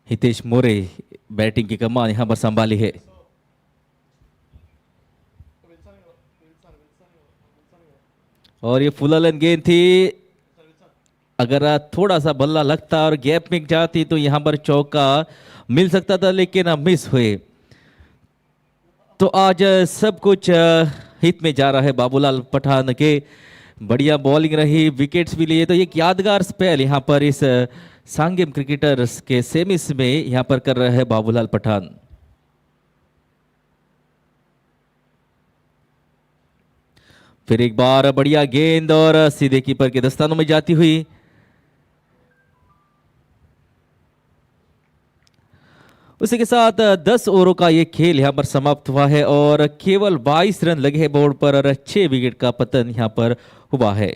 हितेश मोरे बैटिंग की कमान यहां पर संभाली है। और ये फुल लेंथ गेंद थी, अगर थोड़ा सा बल्ला लगता और गैप में जाती तो यहां पर चौका मिल सकता था, लेकिन अब मिस हुए। तो आज सब कुछ हित में जा रहा है बाबूलाल पठान के। बढ़िया बॉलिंग रही, विकेट्स भी लिए, तो एक यादगार स्पेल यहां पर इस सांगेम क्रिकेटर्स के सेमिस में यहां पर कर रहे हैं बाबूलाल पठान। फिर एक बार बढ़िया गेंद और सीधे कीपर के दस्तानों में जाती हुई। उसी के साथ 10 ओवरों का ये खेल यहां पर समाप्त हुआ है और केवल 22 रन लगे हैं बोर्ड पर और 6 विकेट का पतन यहां पर हुआ है।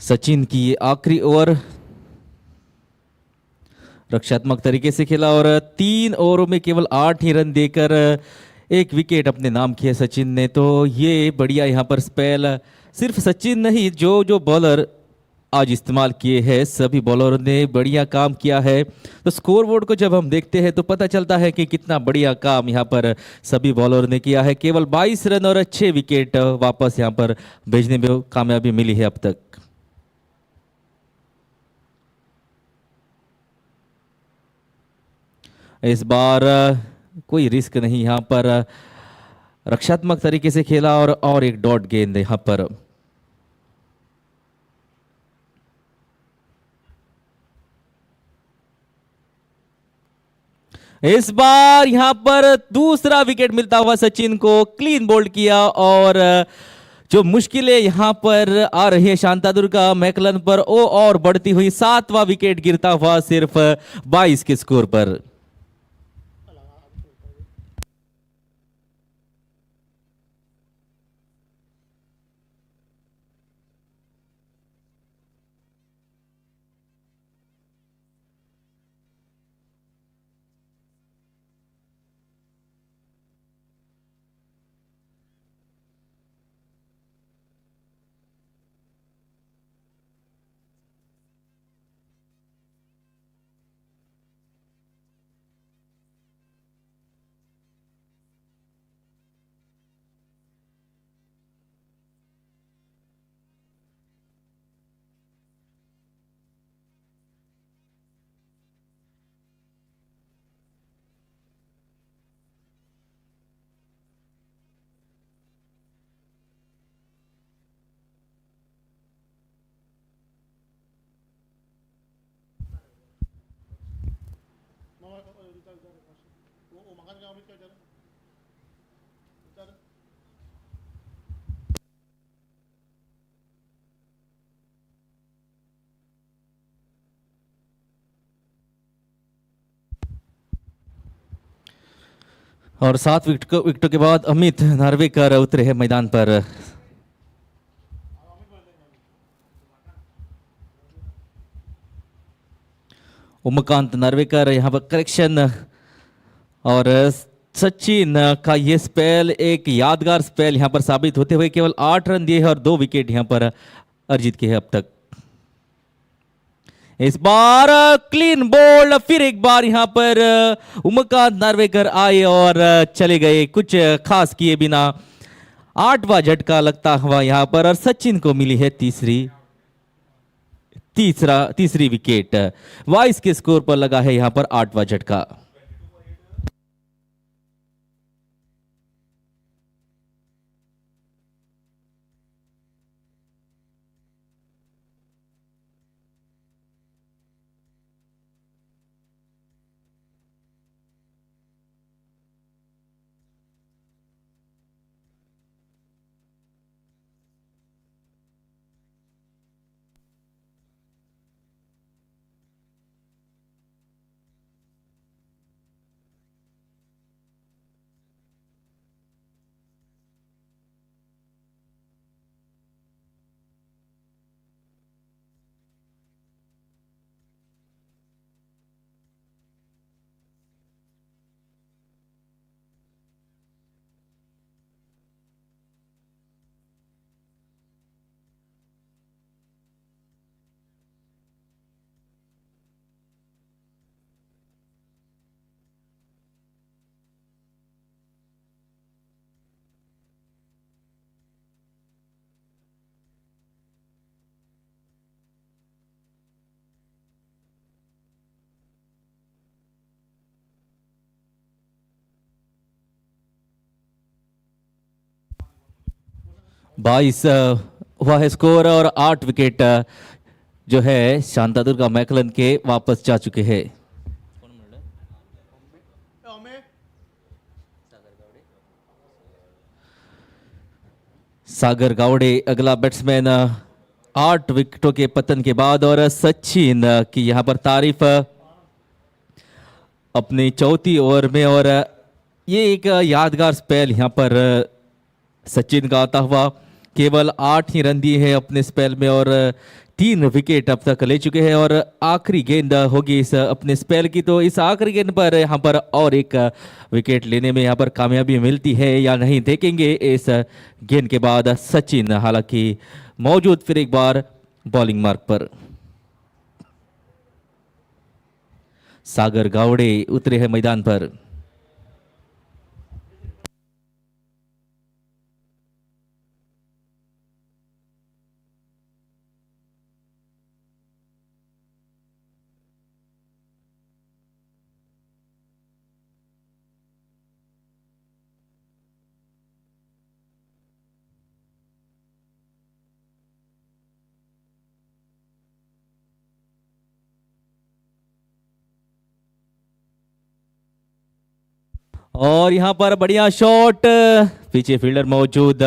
सचिन की ये आखिरी ओवर रक्षात्मक तरीके से खेला और 3 ओवरों में केवल 8 ही रन देकर 1 विकेट अपने नाम किया सचिन ने। तो ये बढ़िया यहाँ पर स्पेल सिर्फ सचिन नहीं, जो बॉलर आज इस्तेमाल किए हैं सभी बॉलरों ने बढ़िया काम किया है। तो स्कोर बोर्ड को जब हम देखते हैं तो पता चलता है कि कितना बढ़िया काम यहाँ पर सभी बॉलरों ने किया है। केवल 22 रन और 6 विकेट वापस यहाँ पर भेजने में कामयाबी मिली है अब तक। इस बार कोई रिस्क नहीं, यहां पर रक्षात्मक तरीके से खेला और एक डॉट गेंद यहां पर। इस बार यहां पर दूसरा विकेट मिलता हुआ सचिन को, क्लीन बोल्ड किया और जो मुश्किलें यहां पर आ रही है शांतादुर्गा मैकलन पर वो और बढ़ती हुई। 7वां विकेट गिरता हुआ सिर्फ 22 के स्कोर पर। और 7 विकेटों के बाद अमित नार्वेकर उतरे हैं मैदान पर। उमाकांत नार्वेकर यहाँ पर करेक्शन और सचिन का ये स्पेल एक यादगार स्पेल यहाँ पर साबित होते हुए केवल 8 रन दिए हैं और 2 विकेट यहाँ पर अर्जित किए हैं अब तक। इस बार क्लीन बोल्ड, फिर एक बार यहाँ पर उमाकांत नार्वेकर आए और चले गए कुछ खास किए बिना। 8वां झटका लगता हुआ यहाँ पर और सचिन को मिली है तीसरी विकेट। 22 के स्कोर पर लगा है यहाँ पर 8वां झटका। बाईस हुआ है स्कोर और 8 विकेट जो है शांतादुर्गा मैकलन के वापस जा चुके हैं। सागर गावड़े अगला बैट्समैन 8 विकेटों के पतन के बाद और सचिन की यहां पर तारीफ अपनी 4थी ओवर में और ये एक यादगार स्पेल यहां पर सचिन का आता हुआ। केवल 8 ही रन दिए हैं अपने स्पेल में और 3 विकेट अब तक ले चुके हैं और आखिरी गेंद होगी इस अपने स्पेल की, तो इस आखिरी गेंद पर यहाँ पर और एक विकेट लेने में यहाँ पर कामयाबी मिलती है या नहीं देखेंगे इस गेंद के बाद। सचिन हालांकि मौजूद फिर एक बार बॉलिंग मार्क पर। सागर गावड़े उतरे हैं मैदान पर। और यहाँ पर बढ़िया शॉट, पीछे फील्डर मौजूद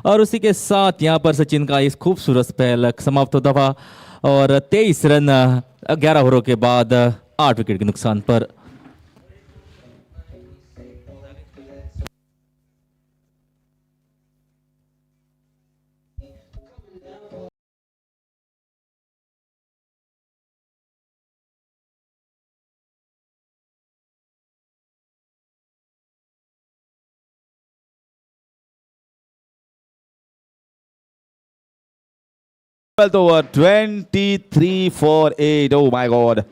और उसी के साथ यहाँ पर सचिन का इस खूबसूरत स्पेल समाप्त होता हुआ और 23 रन 11 ओवरों के बाद 8 विकेट के नुकसान पर। Over 23 for 8. Oh my God.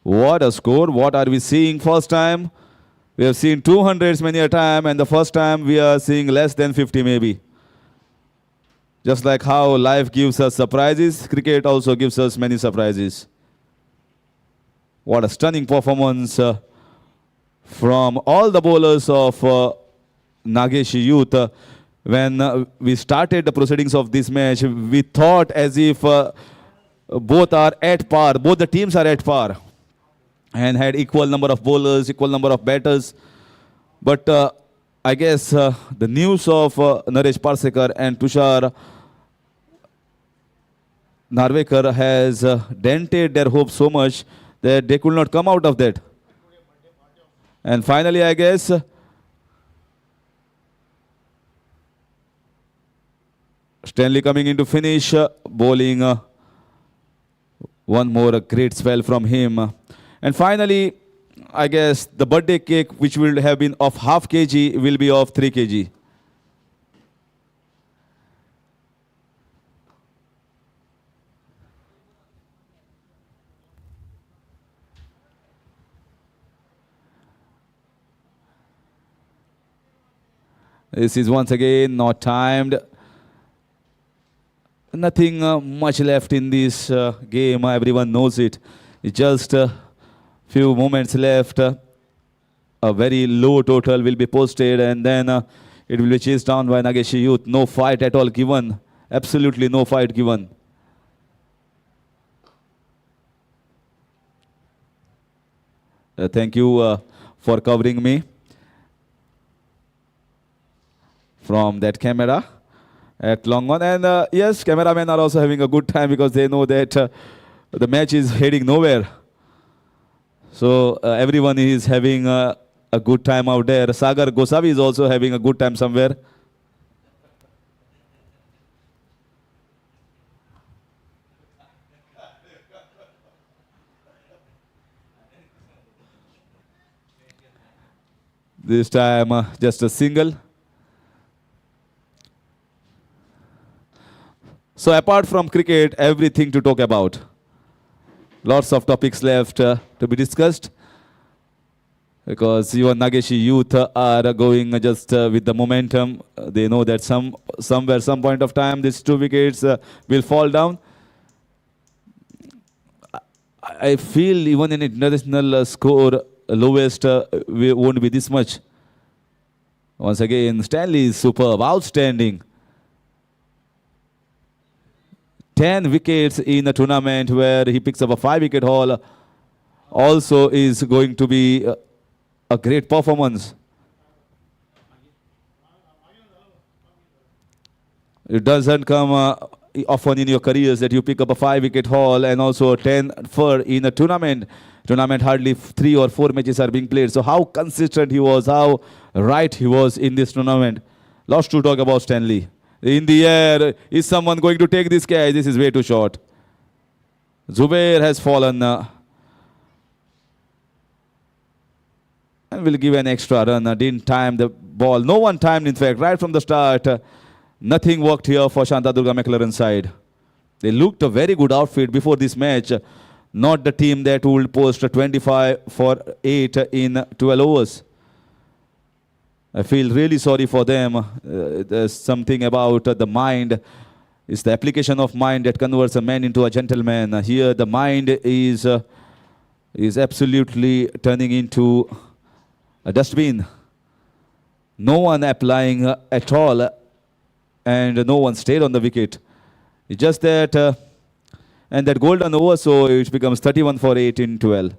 What a score. What are we seeing first time? We have seen 200s many a time, and the first time we are seeing less than 50 maybe. Just like how life gives us surprises, cricket also gives us many surprises. What a stunning performance from all the bowlers of Nageshi youth. When we started the proceedings of this match, we thought as if both are at par, both the teams are at par and had equal number of bowlers, equal number of batters. But I guess the news of Naresh Parsekar and Tushar Narvekar has dented their hopes so much that they could not come out of that. And finally, I guess, Stanley coming in to finish, bowling one more great spell from him. And finally, I guess the birthday cake, which will have been of half kg, will be of 3 kg. This is once again not timed. Nothing much left in this game. Everyone knows it. It's just a few moments left. A very low total will be posted, and then it will be chased down by Nageshi Youth. No fight at all given. Absolutely no fight given. Thank you for covering me from that camera at long on. And yes, cameramen are also having a good time because they know that the match is heading nowhere. So everyone is having a good time out there. Sagar Gosavi is also having a good time somewhere. This time just a single. So apart from cricket, everything to talk about. Lots of topics left to be discussed, because even Nageshi Youth are going just with the momentum. They know that somewhere, some point of time, these 2 wickets will fall down. I feel even in international score, lowest won't be this much. Once again, Stanley is superb, outstanding. 10 wickets in a tournament where he picks up a 5-wicket haul also is going to be a great performance. It doesn't come often in your careers that you pick up a 5-wicket haul and also a 10 for in a tournament. Hardly 3 or 4 matches are being played. So how consistent he was, how right he was in this tournament. Lots to talk about Stanley. In the air, is someone going to take this catch? This is way too short. Zubair has fallen. And will give an extra run. Didn't time the ball. No one timed, in fact, right from the start. Nothing worked here for Shantadurga McLaren side. They looked a very good outfit before this match. Not the team that would post 25 for 8 in 12 overs. I feel really sorry for them. There's something about the mind. It's the application of mind that converts a man into a gentleman. Here the mind is absolutely turning into a dustbin. No one applying at all, and no one stayed on the wicket. It's just that, and that golden over, so it becomes 31 for 8 in 12.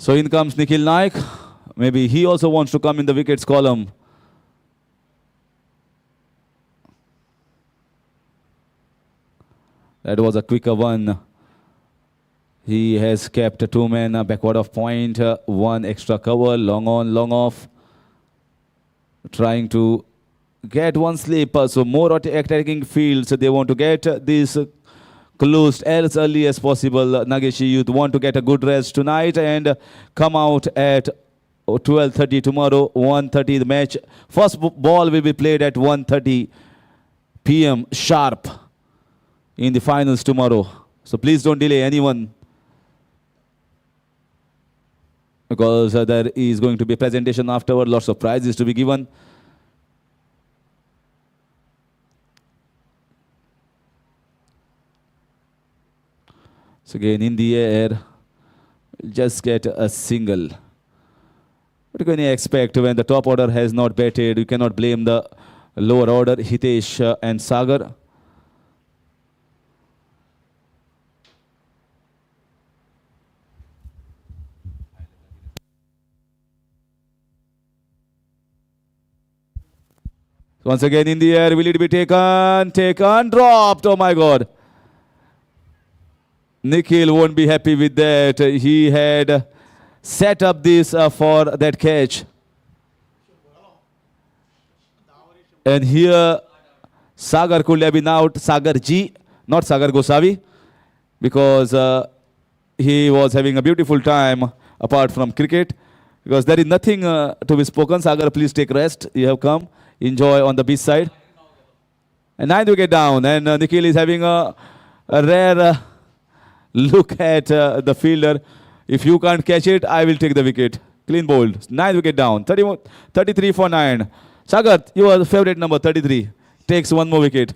So in comes Nikhil Naik. Maybe he also wants to come in the wickets column. That was a quicker one. He has kept 2 men backward of point, 1 extra cover, long on, long off. Trying to get 1 slip, so more attacking field. So they want to get this closed as early as possible. Nageshi Youth want to get a good rest tonight and come out at 12:30 tomorrow, 1:30 the match. First ball will be played at 1:30 p.m. sharp in the finals tomorrow. So please don't delay anyone. because there is going to be a presentation afterward, lots of prizes to be given. So again, in the air, just get a single. What can you expect when the top order has not batted? You cannot blame the lower order, Hitesh and Sagar. Once again in the air, will it be taken, dropped? Oh my God. Nikhil won't be happy with that. He had set up this for that catch. And here, Sagar could have been out. Sagar G, not Sagar Gosavi, because he was having a beautiful time apart from cricket. Because there is nothing to be spoken. Sagar, please take rest. You have come. Enjoy on the beach side. And 9th wicket down. And Nikhil is having a rare look at the fielder. If you can't catch it, I will take the wicket. Clean bowled. 9th wicket down. 33 for 9. Sagar, your favorite number, 33. Takes one more wicket.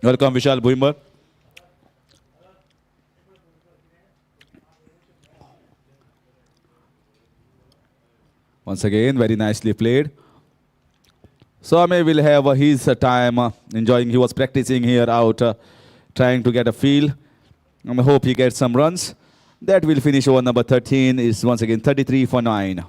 Welcome, Vishal Bhuimbar. Once again, very nicely played. Swami will have his time enjoying. He was practicing here out, trying to get a feel. I hope he gets some runs. That will finish over number 13. Is once again 33 for 9.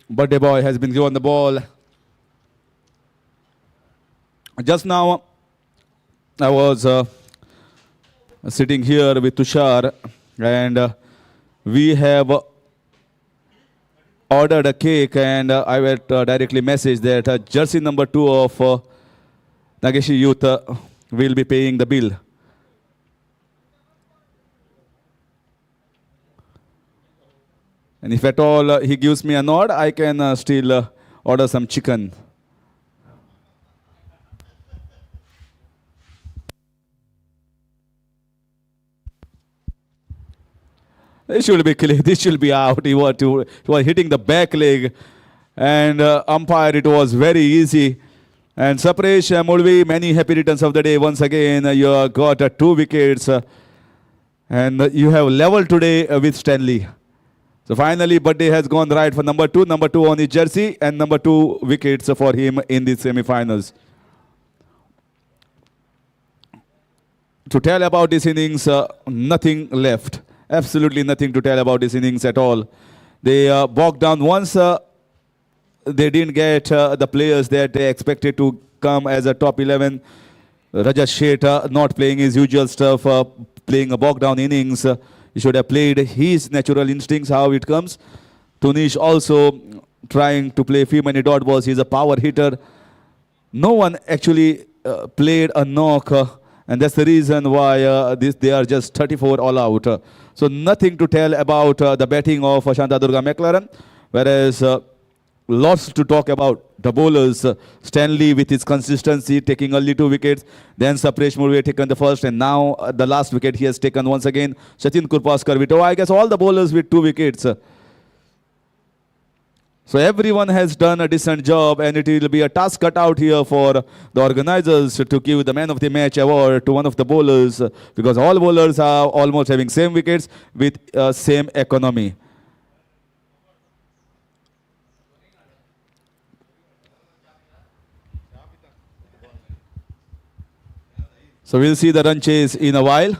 Birthday boy has been given the ball. Just now, I was sitting here with Tushar, and we have ordered a cake, and I got directly message that jersey number 2 of Nageshi Youth will be paying the bill. And if at all he gives me a nod, I can still order some chicken. This should be clear. This should be out. He was hitting the back leg, and umpire, it was very easy. And Sapresh Mulvi, many happy returns of the day. Once again, you got 2 wickets, and you have level today with Stanley. So finally, birthday has gone right for number 2. Number 2 on his jersey and number 2 wickets for him in the semi-finals. To tell about this innings, nothing left. Absolutely nothing to tell about this innings at all. They bogged down once. They didn't get the players that they expected to come as a top 11. Rajat Sheth not playing his usual stuff, playing a bogged down innings. He should have played his natural instincts, how it comes. Tunish also trying to play few many dot balls. He's a power hitter. No one actually played a knock, and that's the reason why they are just 34 all out. So nothing to tell about the batting of Shantadurga McLaren, whereas lots to talk about the bowlers. Stanley with his consistency taking early 2 wickets, then Sapresh Murve taken the first, and now the last wicket he has taken once again. Sachin Kurpaskar with, I guess all the bowlers with 2 wickets. So everyone has done a decent job, and it will be a task cut out here for the organizers to give the man of the match award to one of the bowlers, because all bowlers are almost having same wickets with same economy. So we'll see the run chase in a while.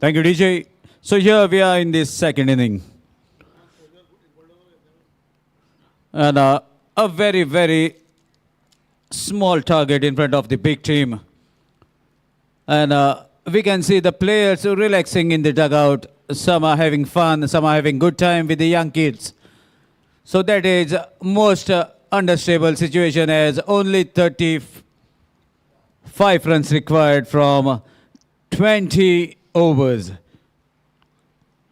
Thank you, DJ. So here we are in this second inning. And a very, very small target in front of the big team. And we can see the players relaxing in the dugout. Some are having fun, some are having good time with the young kids. So that is most understable situation, as only 35 runs required from 20 overs.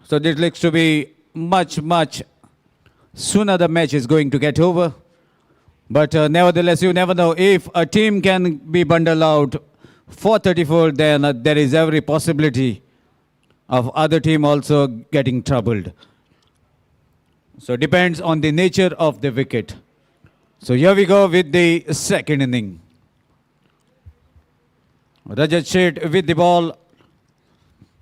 So this looks to be much sooner the match is going to get over. But nevertheless, you never know. If a team can be bundled out for 34, then there is every possibility of other team also getting troubled. So depends on the nature of the wicket. So here we go with the second inning. Rajat Sheth with the ball.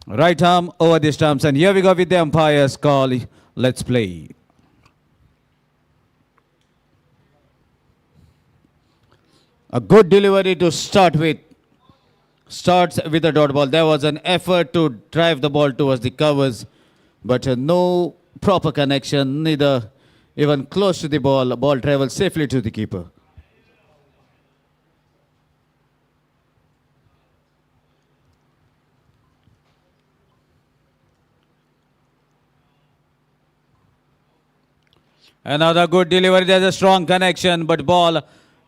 Right arm over the stumps. And here we go with the umpire's call. Let's play. A good delivery to start with. Starts with a dot ball. There was an effort to drive the ball towards the covers, but no proper connection, neither even close to the ball. Ball travels safely to the keeper. Another good delivery. There's a strong connection, but ball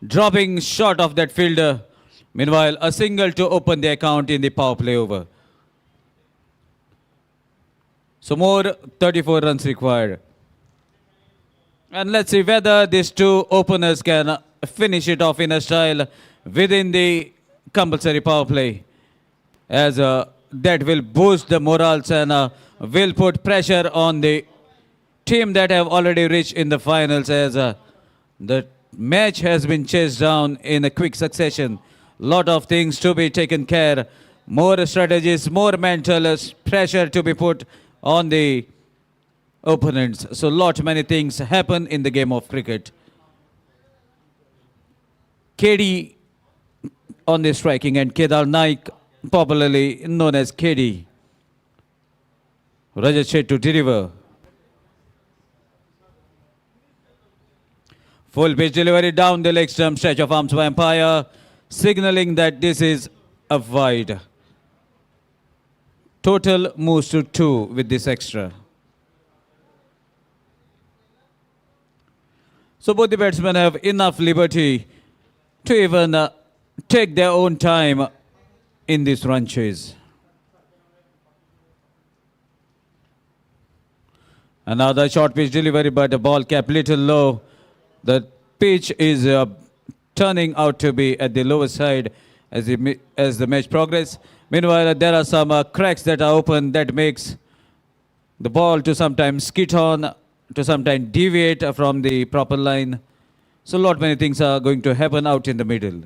dropping short of that fielder. Meanwhile, a single to open the account in the power play over. So more 34 runs required. And let's see whether these two openers can finish it off in a style within the compulsory power play, as that will boost the morals and will put pressure on the team that have already reached in the finals, as the match has been chased down in a quick succession. Lot of things to be taken care, more strategies, more mental pressure to be put on the opponents. So many things happen in the game of cricket. KD on the striking end, Kedar Naik, popularly known as KD. Rajat Sheth to deliver. Full pitch delivery down the leg stump, stretch of arms by umpire, signaling that this is a wide. Total moves to 2 with this extra. So both the batsmen have enough liberty to even take their own time in this run chase. Another short pitch delivery, but the ball kept little low. The pitch is turning out to be at the lower side as the match progresses. Meanwhile, there are some cracks that are open that makes the ball to sometimes skid on, to sometimes deviate from the proper line. So many things are going to happen out in the middle.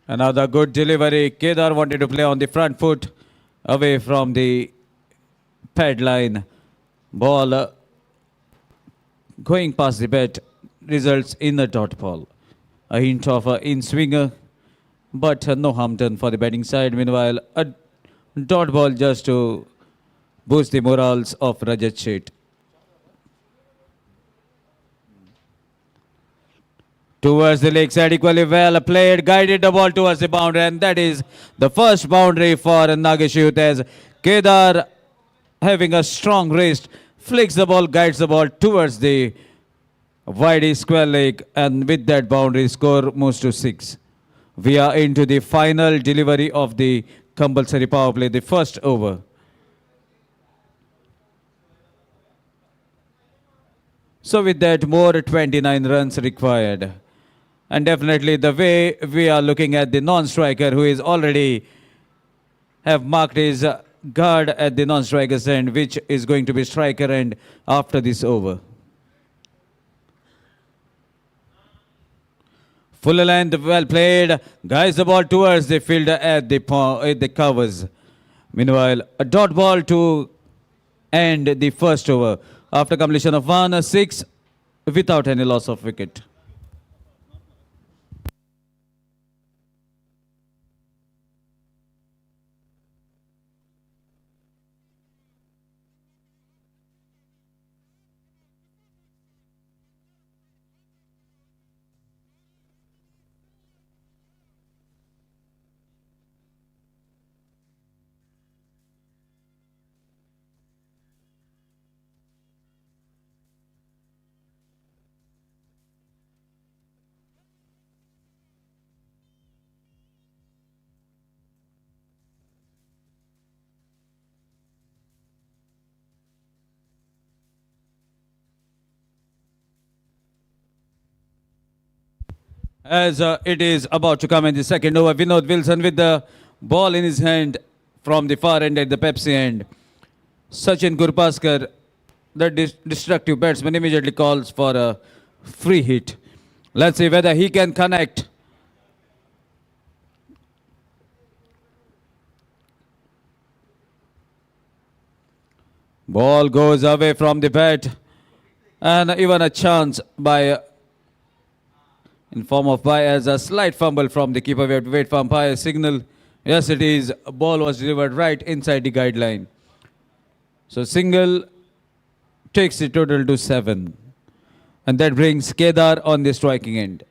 Another good delivery. Kedar wanted to play on the front foot, away from the pad line. Ball going past the bat results in a dot ball. A hint of an in-swinger, but no harm done for the batting side. Meanwhile, a dot ball just to boost the morals of Rajat Sheth. Towards the leg side, equally well played, guided the ball towards the boundary, and that is the first boundary for Nageshi, as Kedar, having a strong wrist, flicks the ball, guides the ball towards the wide square leg, and with that boundary, score moves to 6. We are into the final delivery of the compulsory power play, the first over. So with that, more 29 runs required. And definitely the way we are looking at the non-striker, who is already have marked his guard at the non-striker's end, which is going to be striker end after this over. Full length, well played, guides the ball towards the fielder at the covers. Meanwhile, a dot ball to end the first over after completion of 1-6 without any loss of wicket. As it is about to come in the second over, Vinod Wilson with the ball in his hand from the far end at the Pepsi end. Sachin Gurpaskar, the destructive batsman, immediately calls for a free hit. Let's see whether he can connect. Ball goes away from the bat, and even a chance by in form of by as a slight fumble from the keeper. We have to wait for umpire signal. Yes, it is. Ball was delivered right inside the guideline. So single takes the total to 7. And that brings Kedar on the striking end.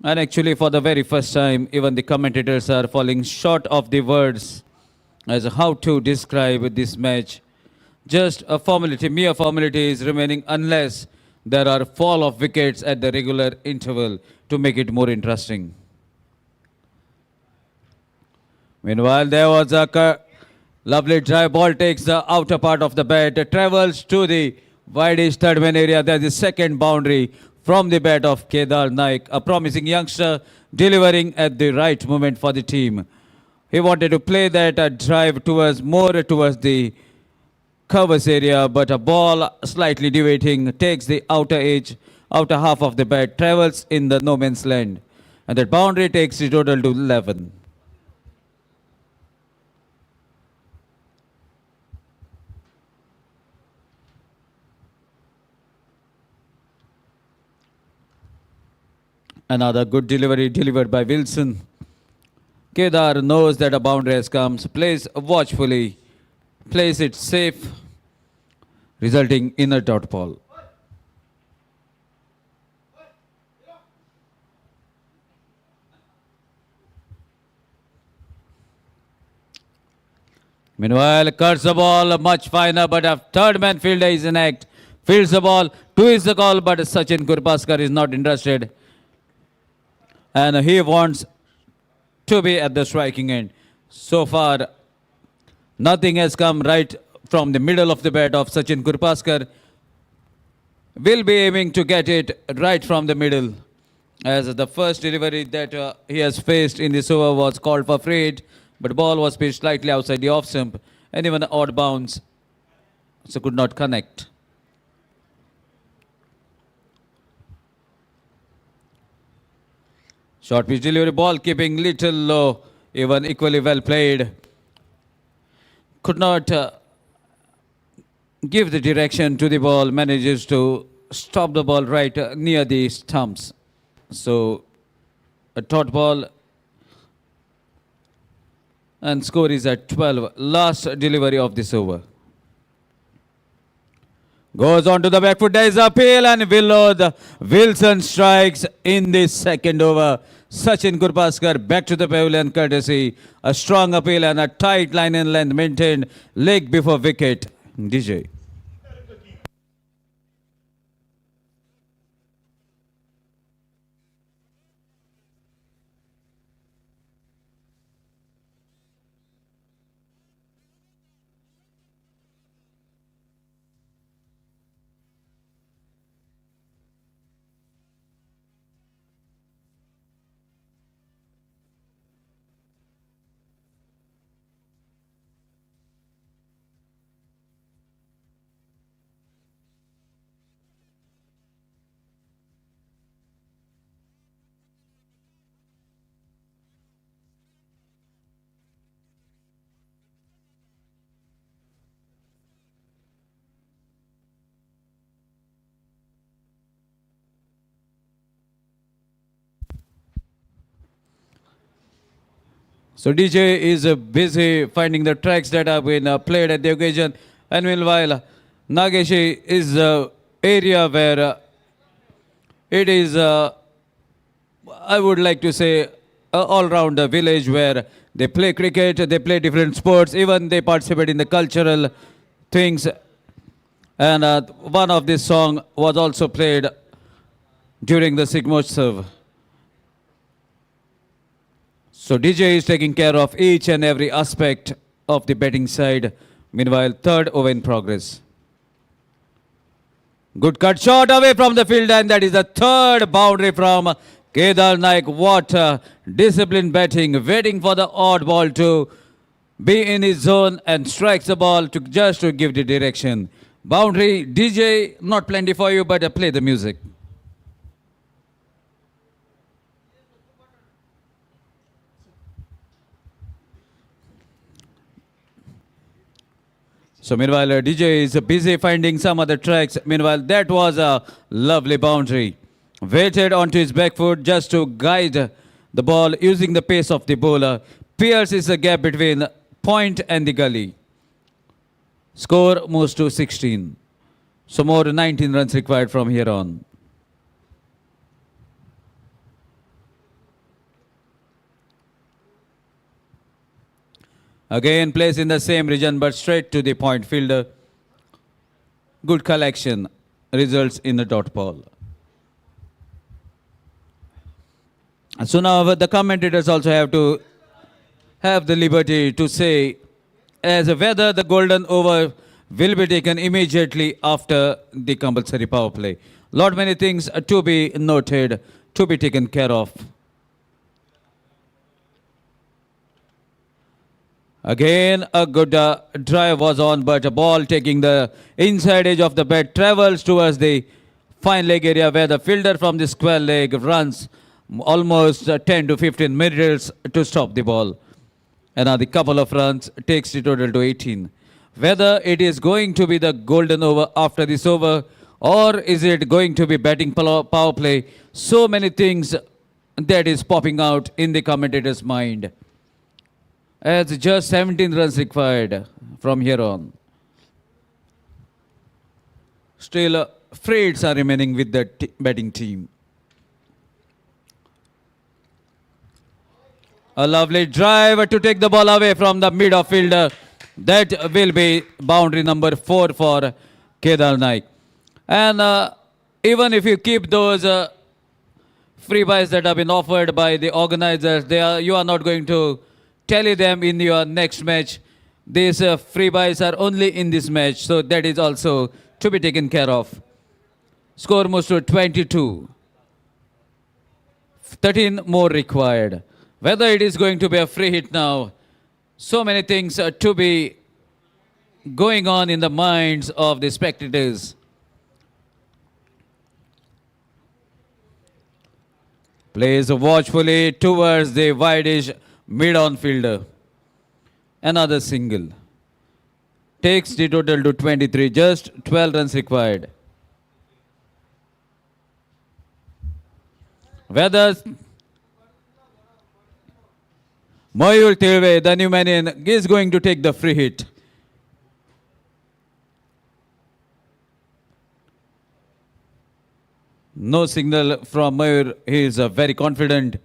And actually for the very first time, even the commentators are falling short of the words as how to describe this match. Just a formality, mere formality is remaining unless there are fall of wickets at the regular interval to make it more interesting. Meanwhile, there was a lovely drive ball, takes the outer part of the bat, travels to the wideish third man area. There's the second boundary from the bat of Kedar Naik, a promising youngster delivering at the right moment for the team. He wanted to play that drive more towards the covers area, but a ball slightly deviating takes the outer edge, outer half of the bat, travels in the no man's land. And that boundary takes the total to 11. Another good delivery delivered by Wilson. Kedar knows that a boundary has come, plays watchfully, plays it safe, resulting in a dot ball. Meanwhile, cuts the ball much finer, but a third man fielder is in act. Fields the ball, 2 is the call, but Sachin Gurpaskar is not interested. And he wants to be at the striking end. So far, nothing has come right from the middle of the bat of Sachin Gurpaskar. Will be aiming to get it right from the middle, as the first delivery that he has faced in this over was called for free hit, but ball was pitched slightly outside the off stump and even an odd bounce, so could not connect. Short pitch delivery, ball keeping little low, even equally well played. Could not give the direction to the ball, manages to stop the ball right near the stumps. So a dot ball and score is at 12. Last delivery of this over. Goes on to the back foot, there is appeal and Wilson strikes in the second over. Sachin Gurpaskar back to the pavilion courtesy. A strong appeal and a tight line and length maintained. Leg before wicket. DJ. So DJ is busy finding the tracks that have been played at the occasion. And meanwhile, Nageshi is the area where it is, I would like to say, all-round village where they play cricket, they play different sports, even they participate in the cultural things. And one of this song was also played during the Sigmotsav. So DJ is taking care of each and every aspect of the betting side. Meanwhile, third over in progress. Good cut shot away from the field, and that is the third boundary from Kedar Naik. What disciplined batting, waiting for the odd ball to be in his zone and strikes the ball to just to give the direction. Boundary, DJ, not plenty for you, but play the music. So meanwhile, DJ is busy finding some other tracks. Meanwhile, that was a lovely boundary. Waited onto his back foot just to guide the ball using the pace of the bowler. Pierces the gap between point and the gully. Score moves to 16. So more 19 runs required from here on. Again, plays in the same region, but straight to the point fielder. Good collection results in a dot ball. So now the commentators also have to have the liberty to say as whether the golden over will be taken immediately after the compulsory power play. Lot many things to be noted, to be taken care of. Again, a good drive was on, but a ball taking the inside edge of the bat travels towards the fine leg area where the fielder from the square leg runs almost 10 to 15 meters to stop the ball. Another couple of runs takes the total to 18. Whether it is going to be the golden over after this over or is it going to be batting power play, so many things that is popping out in the commentator's mind. As just 17 runs required from here on. Still, Freds are remaining with the batting team. A lovely drive to take the ball away from the mid of fielder. That will be boundary number 4 for Kedar Naik. And even if you keep those free buys that have been offered by the organizers, you are not going to tally them in your next match. These free buys are only in this match, so that is also to be taken care of. Score moves to 22. 13 more required. Whether it is going to be a free hit now, so many things to be going on in the minds of the spectators. Plays watchfully towards the wideish mid-on fielder. Another single. Takes the total to 23. Just 12 runs required. Whether Mayur Tilve, the Numanian, is going to take the free hit. No signal from Mayur. He is very confident.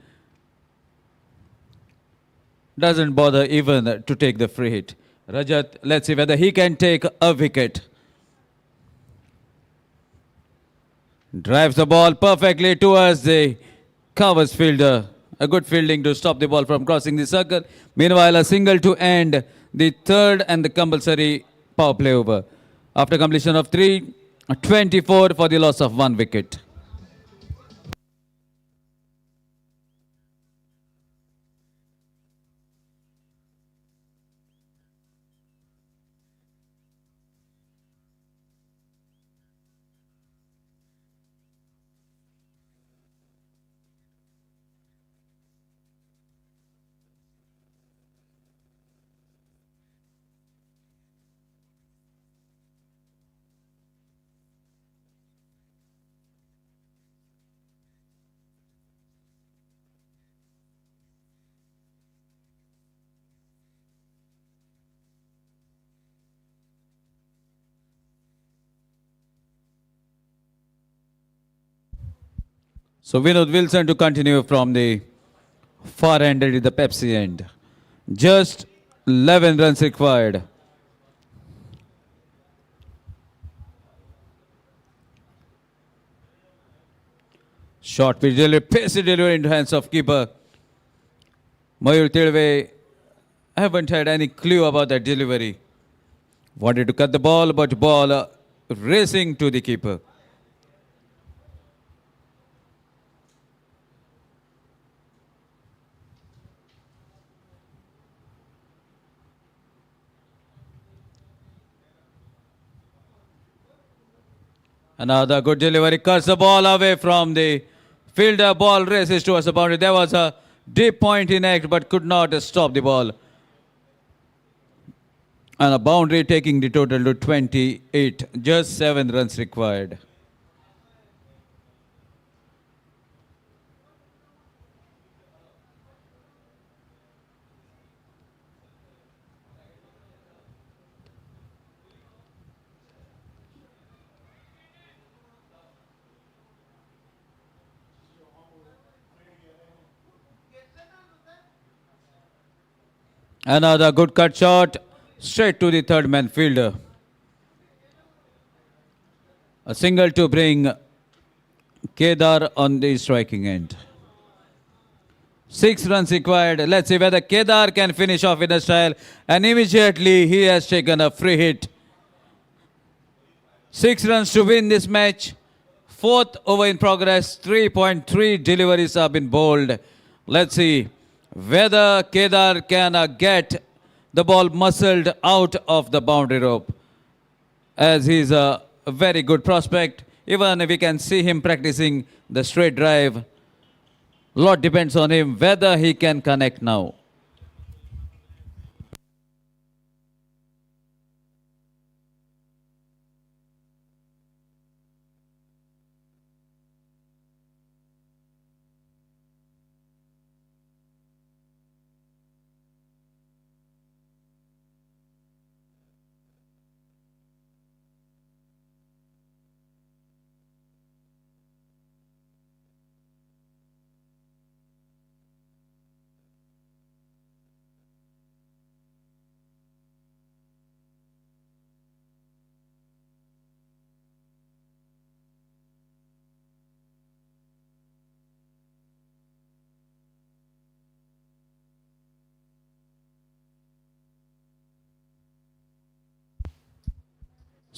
Doesn't bother even to take the free hit. Rajat, let's see whether he can take a wicket. Drives the ball perfectly towards the covers fielder. A good fielding to stop the ball from crossing the circle. Meanwhile, a single to end the third and the compulsory power play over. After completion of 3, 24 for the loss of 1 wicket. So Vinod Wilson to continue from the far end at the Pepsi end. Just 11 runs required. Short pitch delivery, pacey delivery into hands of keeper. Mayur Tilve haven't had any clue about that delivery. Wanted to cut the ball, but ball racing to the keeper. Another good delivery, cuts the ball away from the fielder. Ball races towards the boundary. There was a deep point in act, but could not stop the ball. And a boundary taking the total to 28. Just 7 runs required. Another good cut shot, straight to the third man fielder. A single to bring Kedar on the striking end. 6 runs required. Let's see whether Kedar can finish off in a style. And immediately he has taken a free hit. 6 runs to win this match. 4th over in progress. 3.3 deliveries have been bowled. Let's see whether Kedar can get the ball muscled out of the boundary rope, as he's a very good prospect. Even if we can see him practicing the straight drive, lot depends on him whether he can connect now.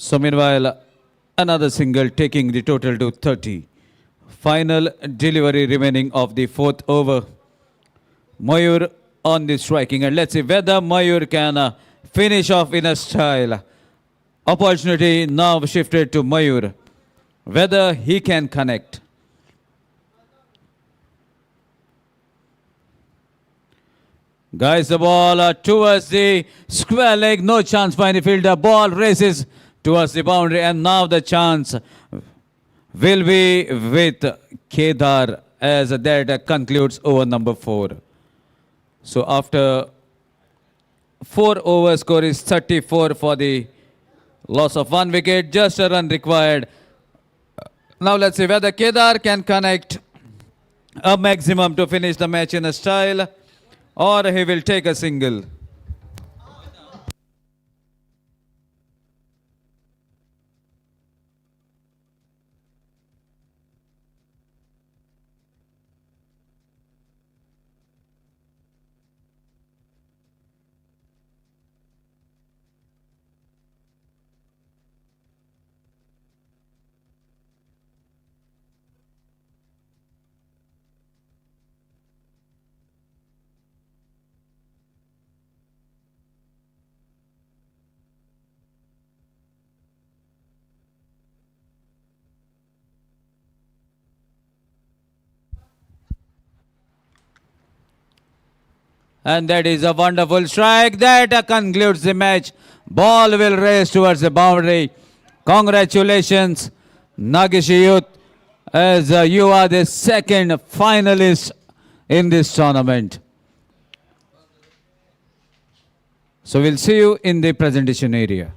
So meanwhile, another single taking the total to 30. Final delivery remaining of the 4th over. Mayur on the striking, and let's see whether Mayur can finish off in a style. Opportunity now shifted to Mayur, whether he can connect. Guys, the ball towards the square leg. No chance by the fielder. Ball races towards the boundary, and now the chance will be with Kedar, as that concludes over number 4. So after 4 overs, score is 34 for the loss of 1 wicket. Just a run required. Now let's see whether Kedar can connect a maximum to finish the match in a style, or he will take a single. And that is a wonderful strike. That concludes the match. Ball will race towards the boundary. Congratulations, Nageshi Youth, as you are the second finalist in this tournament. So we'll see you in the presentation area.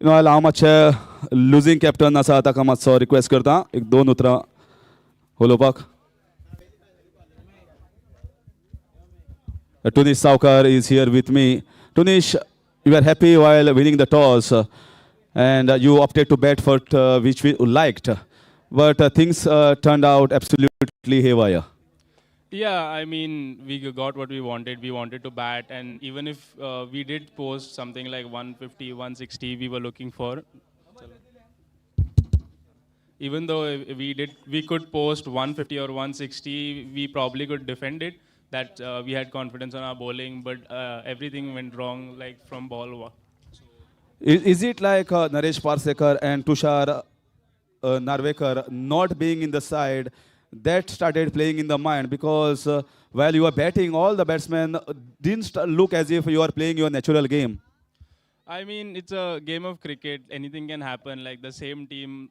हांव मातशें losing captain आसा ताका मातसो request करता एक 2 उतरां उलोवपाक. Tunish Saukar is here with me. Tunish, you were happy while winning the toss and you opted to bat first, which we liked. But things turned out absolutely haywire. Yeah, I mean, we got what we wanted. We wanted to bat, and even if we did post something like 150, 160, we were looking for. Even though we could post 150 or 160, we probably could defend it. That we had confidence on our bowling, but everything went wrong, like from ball one. Is it like Naresh Parsekar and Tushar Narvekar not being in the side that started playing in the mind? Because while you were batting, all the batsmen didn't look as if you are playing your natural game. I mean, it's a game of cricket. Anything can happen. Like the same team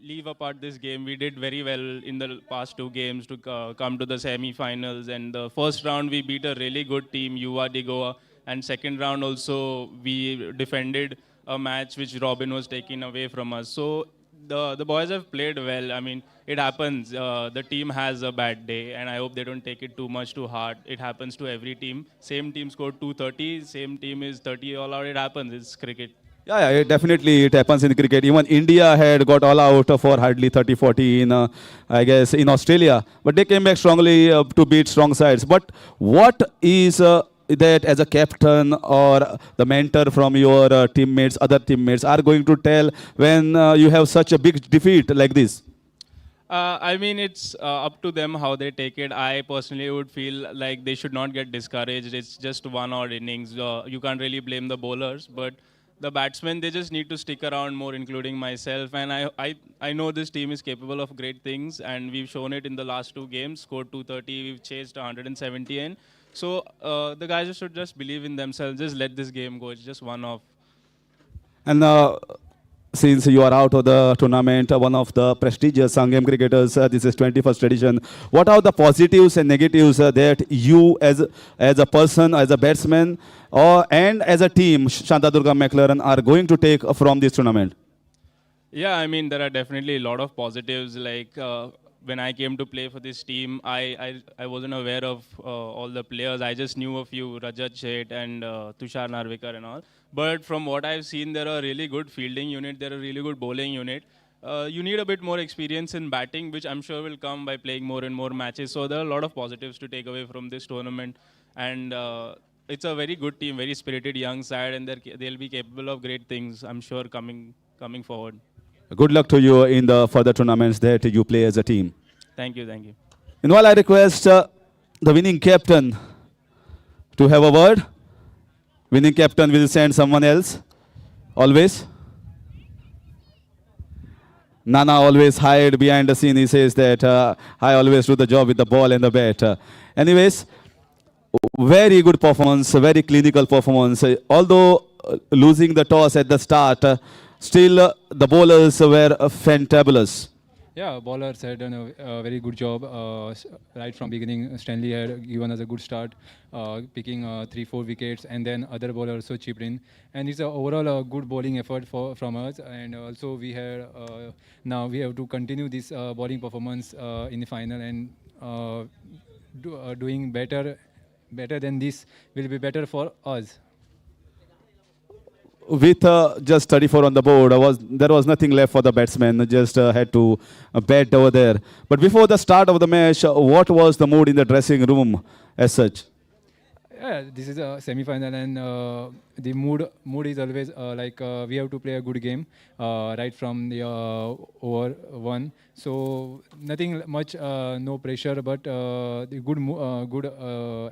leave apart this game. We did very well in the past 2 games to come to the semi-finals. And the first round, we beat a really good team, UA Digoa. And second round also, we defended a match which Robin was taking away from us. So the boys have played well. I mean, it happens. The team has a bad day, and I hope they don't take it too much to heart. It happens to every team. Same team scored 230, same team is 30 all out. It happens. It's cricket. Yeah, definitely it happens in cricket. Even India had got all out for hardly 30-40 in, I guess, in Australia. But they came back strongly to beat strong sides. But what is that as a captain or the mentor from your teammates, other teammates, are going to tell when you have such a big defeat like this? I mean, it's up to them how they take it. I personally would feel like they should not get discouraged. It's just 1 odd innings. You can't really blame the bowlers, but the batsmen, they just need to stick around more, including myself. And I know this team is capable of great things, and we've shown it in the last 2 games. Scored 230, we've chased 170 in. So the guys should just believe in themselves. Just let this game go. It's just one off. And since you are out of the tournament, one of the prestigious SANGUEM cricketers, this is 21st edition. What are the positives and negatives that you as a person, as a batsman, and as a team, Shantadurga MCLAREN, are going to take from this tournament? Yeah, I mean, there are definitely a lot of positives. Like when I came to play for this team, I wasn't aware of all the players. I just knew a few, Rajat Sheth and Tushar Narvekar and all. But from what I've seen, they're a really good fielding unit. They're a really good bowling unit. You need a bit more experience in batting, which I'm sure will come by playing more and more matches. So there are a lot of positives to take away from this tournament. And it's a very good team, very spirited young side, and they'll be capable of great things, I'm sure, coming forward. Good luck to you in the further tournaments that you play as a team. Thank you, thank you. And while I request the winning captain to have a word, winning captain will send someone else, always. Nana always hide behind the scene. He says that I always do the job with the ball and the bat. Anyways, very good performance, very clinical performance. Although losing the toss at the start, still the bowlers were fantabulous. Yeah, bowlers had done a very good job right from beginning. Stanley had given us a good start, picking 3-4 wickets, and then other bowlers also chipped in. And it's overall a good bowling effort from us. And also we had now we have to continue this bowling performance in the final, and doing better than this will be better for us. With just 34 on the board, there was nothing left for the batsmen. Just had to bat over there. But before the start of the match, what was the mood in the dressing room as such? Yeah, this is a semi-final, and the mood is always like we have to play a good game right from the over 1. So nothing much, no pressure, but the good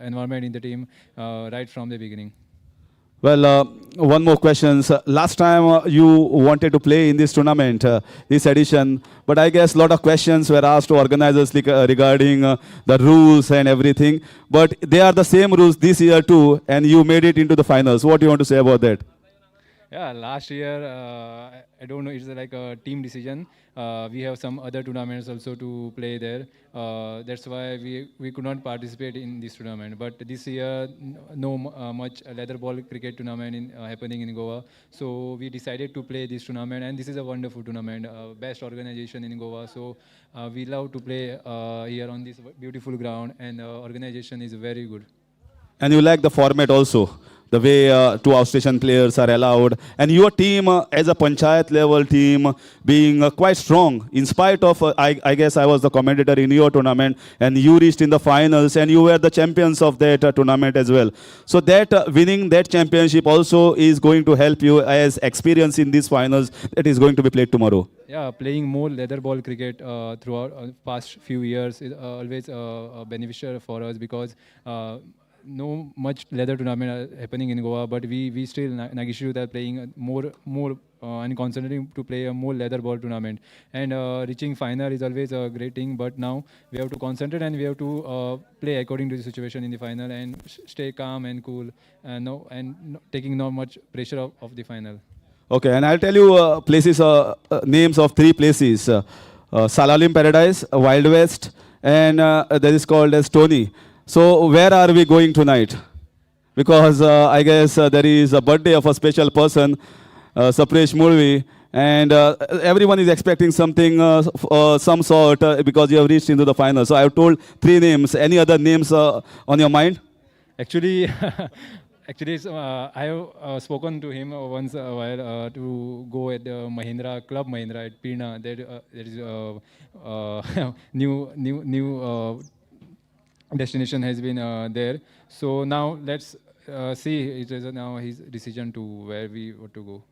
environment in the team right from the beginning. Well, one more question. Last time you wanted to play in this tournament, this edition, but I guess a lot of questions were asked to organizers regarding the rules and everything. But they are the same rules this year too, and you made it into the finals. What do you want to say about that? Yeah, last year, I don't know, it's like a team decision. We have some other tournaments also to play there. That's why we could not participate in this tournament. But this year, no much leather ball cricket tournament happening in Goa. So we decided to play this tournament, and this is a wonderful tournament, best organization in Goa. So we love to play here on this beautiful ground, and organization is very good. And you like the format also, the way two outstation players are allowed. And your team, as a panchayat level team, being quite strong, in spite of, I guess I was the commentator in your tournament, and you reached in the finals, and you were the champions of that tournament as well. So that winning that championship also is going to help you as experience in these finals that is going to be played tomorrow. Yeah, playing more leather ball cricket throughout past few years is always beneficial for us because no much leather tournament are happening in Goa, but we still Nageshi youth are playing more and concentrating to play a more leather ball tournament. And reaching final is always a great thing, but now we have to concentrate and we have to play according to the situation in the final and stay calm and cool and taking not much pressure of the final. Okay, and I'll tell you places, names of three places. Salalim Paradise, Wild West, and that is called as Tony. So where are we going tonight? Because I guess there is a birthday of a special person, Sapresh Murvi, and everyone is expecting something, some sort, because you have reached into the final. So I have told three names. Any other names on your mind? Actually, I have spoken to him once a while to go at the Mahindra Club Mahindra at Pirna. There is a new destination has been there. So now let's see. It is now his decision to where we want to go.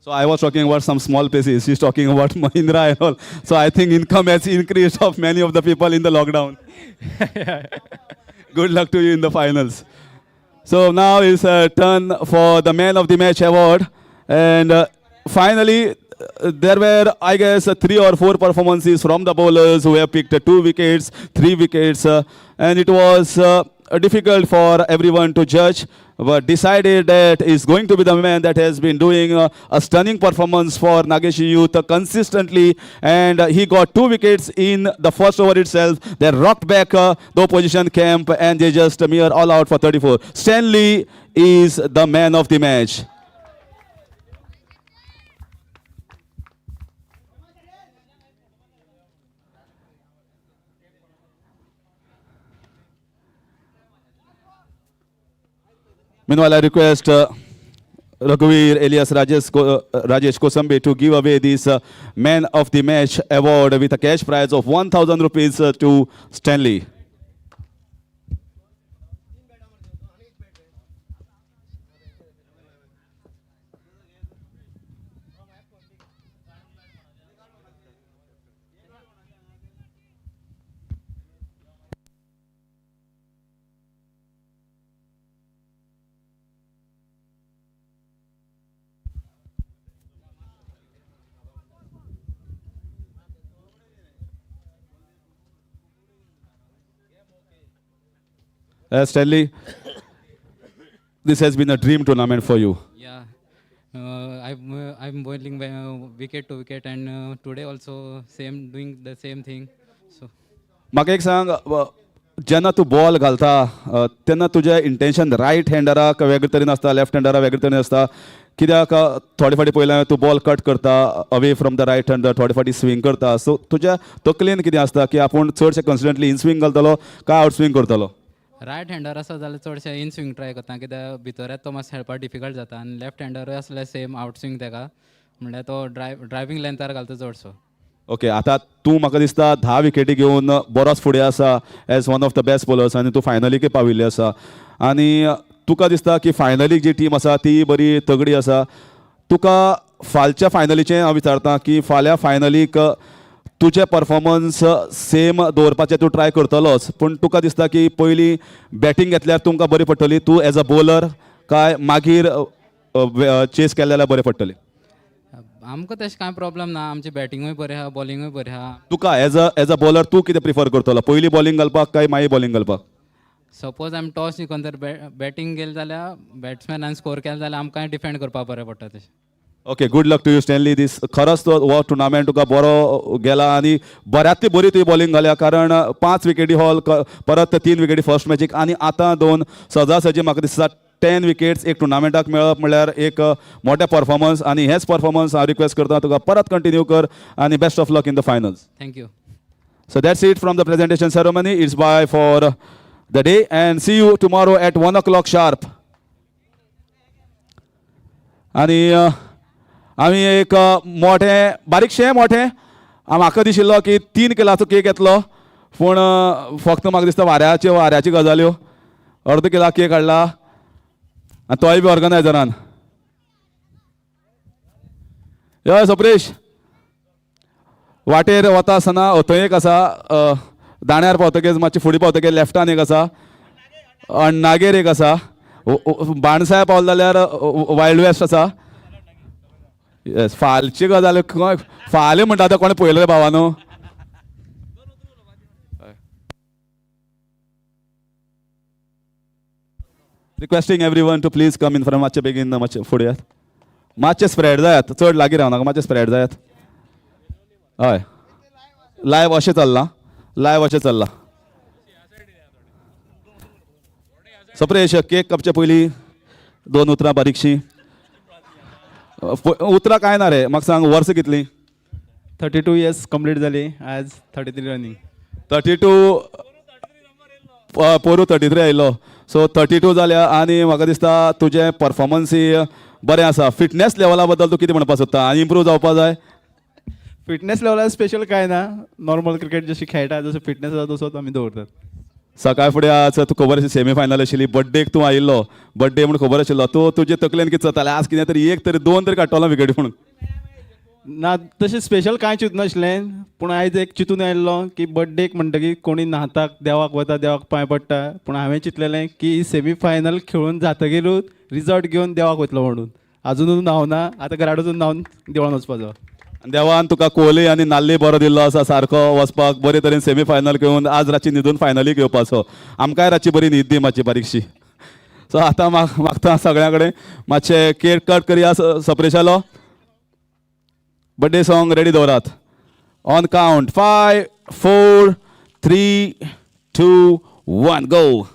So I was talking about some small places. She's talking about Mahindra and all. So I think income has increased of many of the people in the lockdown. Good luck to you in the finals. So now is a turn for the Man of the Match award. And finally, there were, I guess, 3 or 4 performances from the bowlers who have picked 2 wickets, 3 wickets. And it was difficult for everyone to judge, but decided that is going to be the man that has been doing a stunning performance for Nageshi Youth consistently, and he got 2 wickets in the first over itself. They rocked back the opposition camp and they just mere all out for 34. Stanley is the man of the match. Meanwhile, I request Raghuveer alias Rajesh Kosambe to give away this Man of the Match award with a cash prize of 1,000 rupees to Stanley. Stanley, this has been a dream tournament for you. Yeah, I'm bowling wicket to wicket, and today also same doing the same thing. So म्हाका एक सांग जेन्ना तूं ball घालता तेन्ना तुजें intention riot हँडराक वेगळे तरेन आसता लेफ्ट हँडराक वेगळे तरेन आसता कित्याक थोडे फाटी पयलें तूं बॉल कट करता away from the right hand थोडे फाटी स्विंग करता सो तुज्या तकलेन कितें आसता की आपूण चडशे कन्सिडंटली इन स्विंग घालतलो काय आउट स्विंग करतलो रायट हँडर आसा जाल्यार चडशे इन स्विंग ट्राय करता कित्याक भितर येता तो मातसो खेळपाक डिफिकल्ट जाता आनी लेफ्ट हँडरूय आसल्यार सेम आउट स्विंग तेका म्हणल्यार तो ड्रायव्हिंग लेंथार घालता चडसो. ओके आतां तूं म्हाका दिसता 10 विकेटी घेवन बरोच फुडें आसा as one of the best bowlers आनी तूं फायनलीक पाविल्ली आसा आनी तुका दिसता की फायनलीक जी टीम आसा ती बरी तगडी आसा तुका फालच्या फायनलीचें हांव विचारतां की फाल्यां फायनलीक तुजें परफॉर्मन्स सेम दवरपाचें तूं ट्राय करतलोच पूण तुका दिसता की पयलीं बॅटींग घेतल्यार तुमकां बरी पडटली तूं एज अ बॉलर काय मागीर चेस केलें जाल्यार बरें पडटलें. आमकां तशें कांय प्रॉब्लम ना आमची बॅटिंगूय बरी आहा बॉलिंगूय बरी आहा. तुका एज अ बॉलर तूं कितें प्रिफर करतलो पयलीं बॉलिंग घालपाक काय मागीर बॉलिंग घालपाक. सपोज आमी टॉस जिखोन जर बॅटींग गेले जाल्यार बॅट्समॅनान स्कोर केले जाल्यार आमकांय डिफेंड करपाक बरें पडटा तशें. Okay, good luck to you Stanley. दीस खरोच तो हो टुर्नामेंट तुका बरो गेला आनी बऱ्यांतली बरी तुवें बॉलिंग घाल्या, कारण 5 विकेटी हॉल परत 3 विकेटी फर्स्ट मॅचीक आनी आतां 2 सजासजी म्हाका दिसता 10 विकेट्स एक टुर्नामेंटाक मेळप म्हणल्यार एक मोठे परफॉर्मन्स, आनी हेच परफॉर्मन्स हांव रिक्वेस्ट करता तुका परत कंटिन्यू कर आनी best of luck in the finals. Thank you. So that's it from the presentation ceremony. It's bye for the day and see you tomorrow at 1 o'clock sharp. आणि आमी एक बारीकशें मोठें म्हाका दिशिल्लो की 3 किलाचो केक येतलो, पूण फक्त म्हाका दिसता वाऱ्याची गजाल्यो. अर्द किला केक हाडला आनी तोय बी ऑर्गनायझरान. हय सप्रेश, वाटेर वता आसतना थंय एक आसा, दाण्यार पावतकीच मातशी फुडें पावतकीच लेफ्टान एक आसा, नागेर एक आसा, बाणसाय पावले जाल्यार वायल्ड वेस्ट आसा. येस, फालची गजाल खंय फाल्यां म्हणटा आतां कोणें पळयलें भावानो. Requesting everyone to please come in front. मातशें बेगीन मातशें फुडें येयात, मातशें स्प्रेड जायात, चड लागीं रावनाका, मातशें स्प्रेड जायात. हय, लायव्ह अशें चल्ला. सप्रेश, केक कापचे पयलीं 2 उतरां बारीकशीं. उतरां कांय ना रे, म्हाका सांग वर्सां कितलीं? 32 years कंप्लीट जाली, आज 33 रनिंग. 32 पोरू 33 आयलो, सो 32 जाल्या. आनी म्हाका दिसता तुजें परफॉर्मन्सूय बरें आसा. फिटनेस लेवला बद्दल तूं कितें म्हणपाक सोदता? आनी इम्प्रूव जावपा जाय? फिटनेस लेवलार स्पेशल काय ना, नॉर्मल क्रिकेट जशी खेळटा जसो फिटनेस आसा तसोच आमी दवरतात. सकाळ फुडें आज तुका खबर आशिल्ली सेमी फायनल आशिल्ली, बर्थडेक तूं आयिल्लो, बर्थडे म्हणून खबर आशिल्लो, तूं तुजे तकलेन कितें जातालें आज कितें तरी 1 तरी 2 तरी काडटलो विकेटी म्हणून? ना, तशें स्पेशल कांय चिंतनाशिल्लें, पूण आयज एक चिंतून आयिल्लो की बर्थडेक म्हणटकीर कोणी न्हाताक देवाक वता, देवाक पांय पडटा, पूण हांवें चिंतलेलें की सेमी फायनल खेळून जातकीरूच रिजल्ट घेवन देवाक वतलो म्हणून. आजुनूय न्हांवना, आतां घरा वचून न्हांवन देवळान वचपाचो. देवान तुका कोली आनी नाल्ली बरो दिल्लो आसा सारको वचपाक, बरे तरेन सेमी फायनल घेवन आज रातची न्हिदून फायनली घेवपाचो. आमकांय रातची बरी न्हीद दी मातशी बारीकशी. सो आतां मागता सगळ्यां कडेन मातशें केक कट करया. सप्रेशालो बर्थडे सॉंग रेडी दवरात. On count 5, 4, 3, 2, 1 go.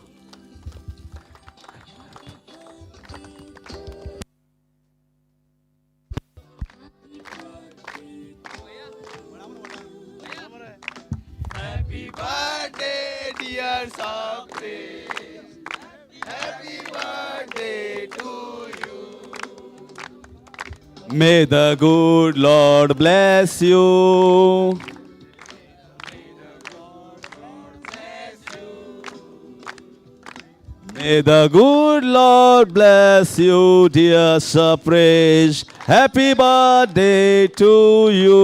Happy birthday, dear Sapre. Happy birthday to you. May the good Lord bless you. May the good Lord bless you, dear Sapre. Happy birthday to you.